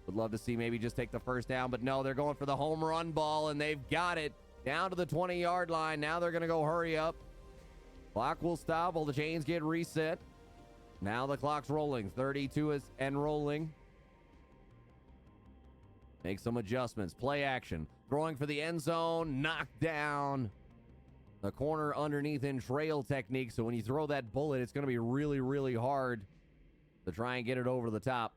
A: Would love to see maybe just take the first down, but no, they're going for the home run ball, and they've got it down to the 20-yard line. Now they're going to go hurry up. Clock will stop while the chains get reset. Now the clock's rolling. 32 is and rolling. Make some adjustments. Play action. Throwing for the end zone. Knocked down. The corner underneath in trail technique. So when you throw that bullet, it's going to be really, really hard to try and get it over the top.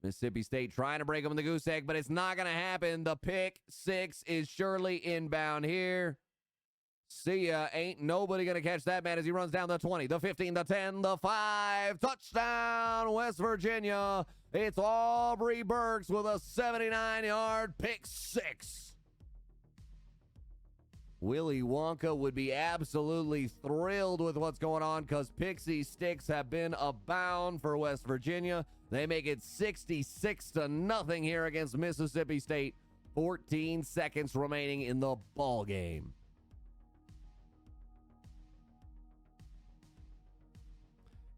A: Mississippi State trying to break them in the goose egg, but it's not going to happen. The pick 6 is surely inbound here. See ya. Ain't nobody going to catch that man as he runs down the 20, the 15, the 10, the 5. Touchdown, West Virginia. It's Aubrey Burks with a 79-yard pick 6. Willy Wonka would be absolutely thrilled with what's going on because Pixie Sticks have been abound for West Virginia. They make it 66-0 here against Mississippi State. 14 seconds remaining in the ball game.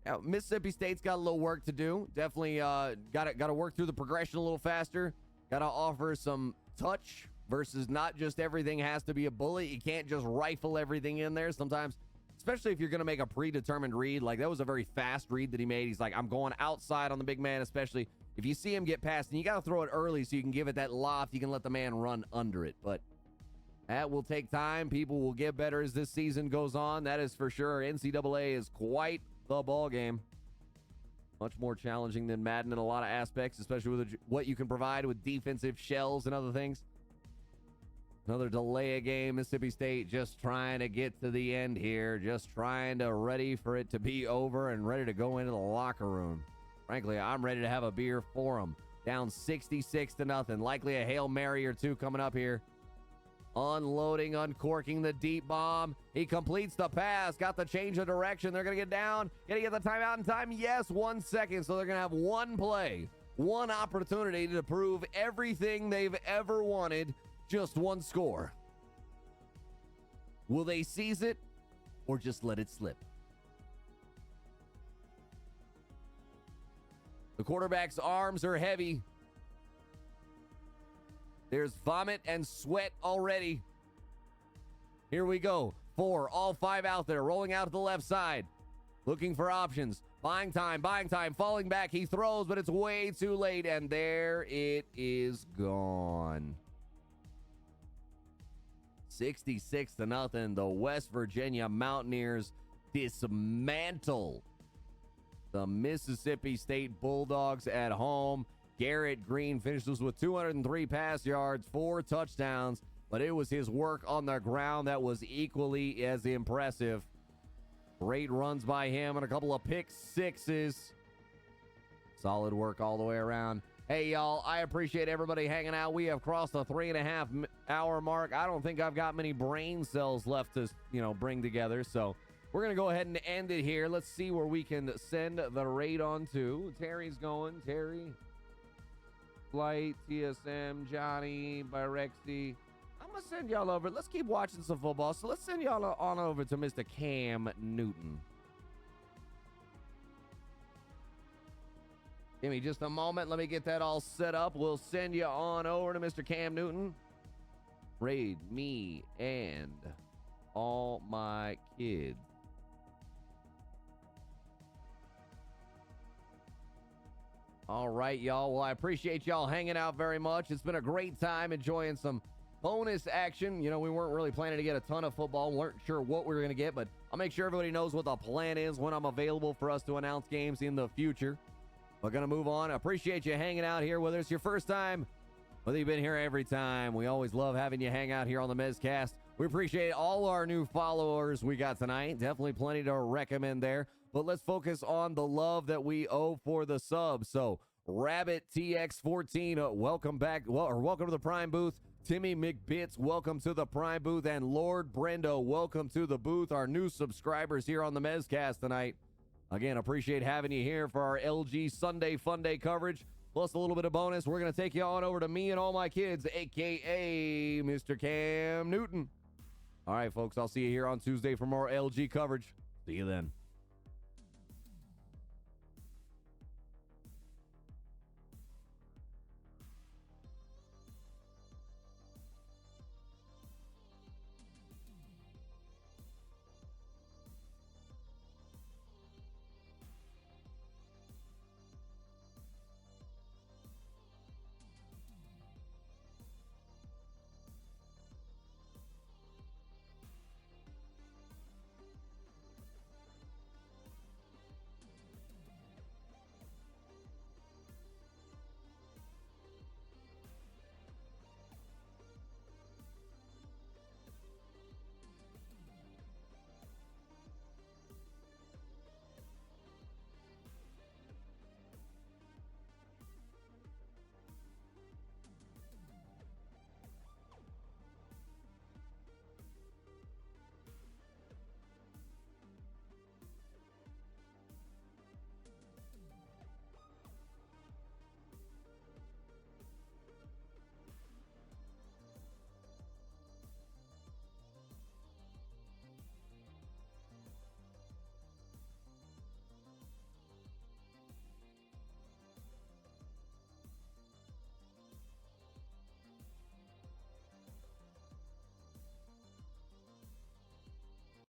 A: Now, Mississippi State's got a little work to do. Definitely got to work through the progression a little faster. Got to offer some touch versus not just everything has to be a bullet. You can't just rifle everything in there. Sometimes, especially if you're going to make a predetermined read, like that was a very fast read that he made. He's like, I'm going outside on the big man, especially if you see him get past, and you got to throw it early so you can give it that loft. You can let the man run under it, but that will take time. People will get better as this season goes on. That is for sure. NCAA is quite the ball game. Much more challenging than Madden in a lot of aspects, especially with what you can provide with defensive shells and other things. Another delay a game. Mississippi State just trying to get to the end here. Just trying to ready for it to be over and ready to go into the locker room. Frankly, I'm ready to have a beer for them. Down 66-0. Likely a Hail Mary or two coming up here. Unloading, uncorking the deep bomb. He completes the pass. Got the change of direction. They're going to get down. Going to get the timeout in time. Yes, 1 second. So they're going to have one play, one opportunity to prove everything they've ever wanted. Just one score. Will they seize it or just let it slip? The quarterback's arms are heavy. There's vomit and sweat already. Here we go. 4, all 5 out there, rolling out to the left side. Looking for options. Buying time, falling back. He throws, but it's way too late, and there it is gone. 66-0. The West Virginia Mountaineers dismantle the Mississippi State Bulldogs at home. Garrett Green finishes with 203 pass yards, 4 touchdowns, but it was his work on the ground that was equally as impressive. Great runs by him and a couple of pick sixes. Solid work all the way around. Hey, y'all, I appreciate everybody hanging out. We have crossed the 3.5 hour mark. I don't think I've got many brain cells left to, bring together, so we're going to go ahead and end it here. Let's see where we can send the raid on to. Terry's going. Terry. Flight, TSM, Johnny, Byrexy. I'm going to send y'all over. Let's keep watching some football. So let's send y'all on over to Mr. Cam Newton. Give me just a moment. Let me get that all set up. We'll send you on over to Mr. Cam Newton. Raid me and all my kids. All right, y'all. Well, I appreciate y'all hanging out very much. It's been a great time enjoying some bonus action. We weren't really planning to get a ton of football. Weren't sure what we were going to get, but I'll make sure everybody knows what the plan is when I'm available for us to announce games in the future. We're going to move on. I appreciate you hanging out here, whether it's your first time, whether you've been here every time. We always love having you hang out here on the MSSt. We appreciate all our new followers we got tonight. Definitely plenty to recommend there. But let's focus on the love that we owe for the subs. So, Rabbit TX14, welcome back. Welcome to the Prime booth. Timmy McBits, welcome to the Prime booth. And Lord Brendo, welcome to the booth. Our new subscribers here on the MSSt tonight. Again, appreciate having you here for our LG Sunday Fun Day coverage. Plus a little bit of bonus. We're going to take you on over to me and all my kids, a.k.a. Mr. Cam Newton. All right, folks, I'll see you here on Tuesday for more LG coverage. See you then.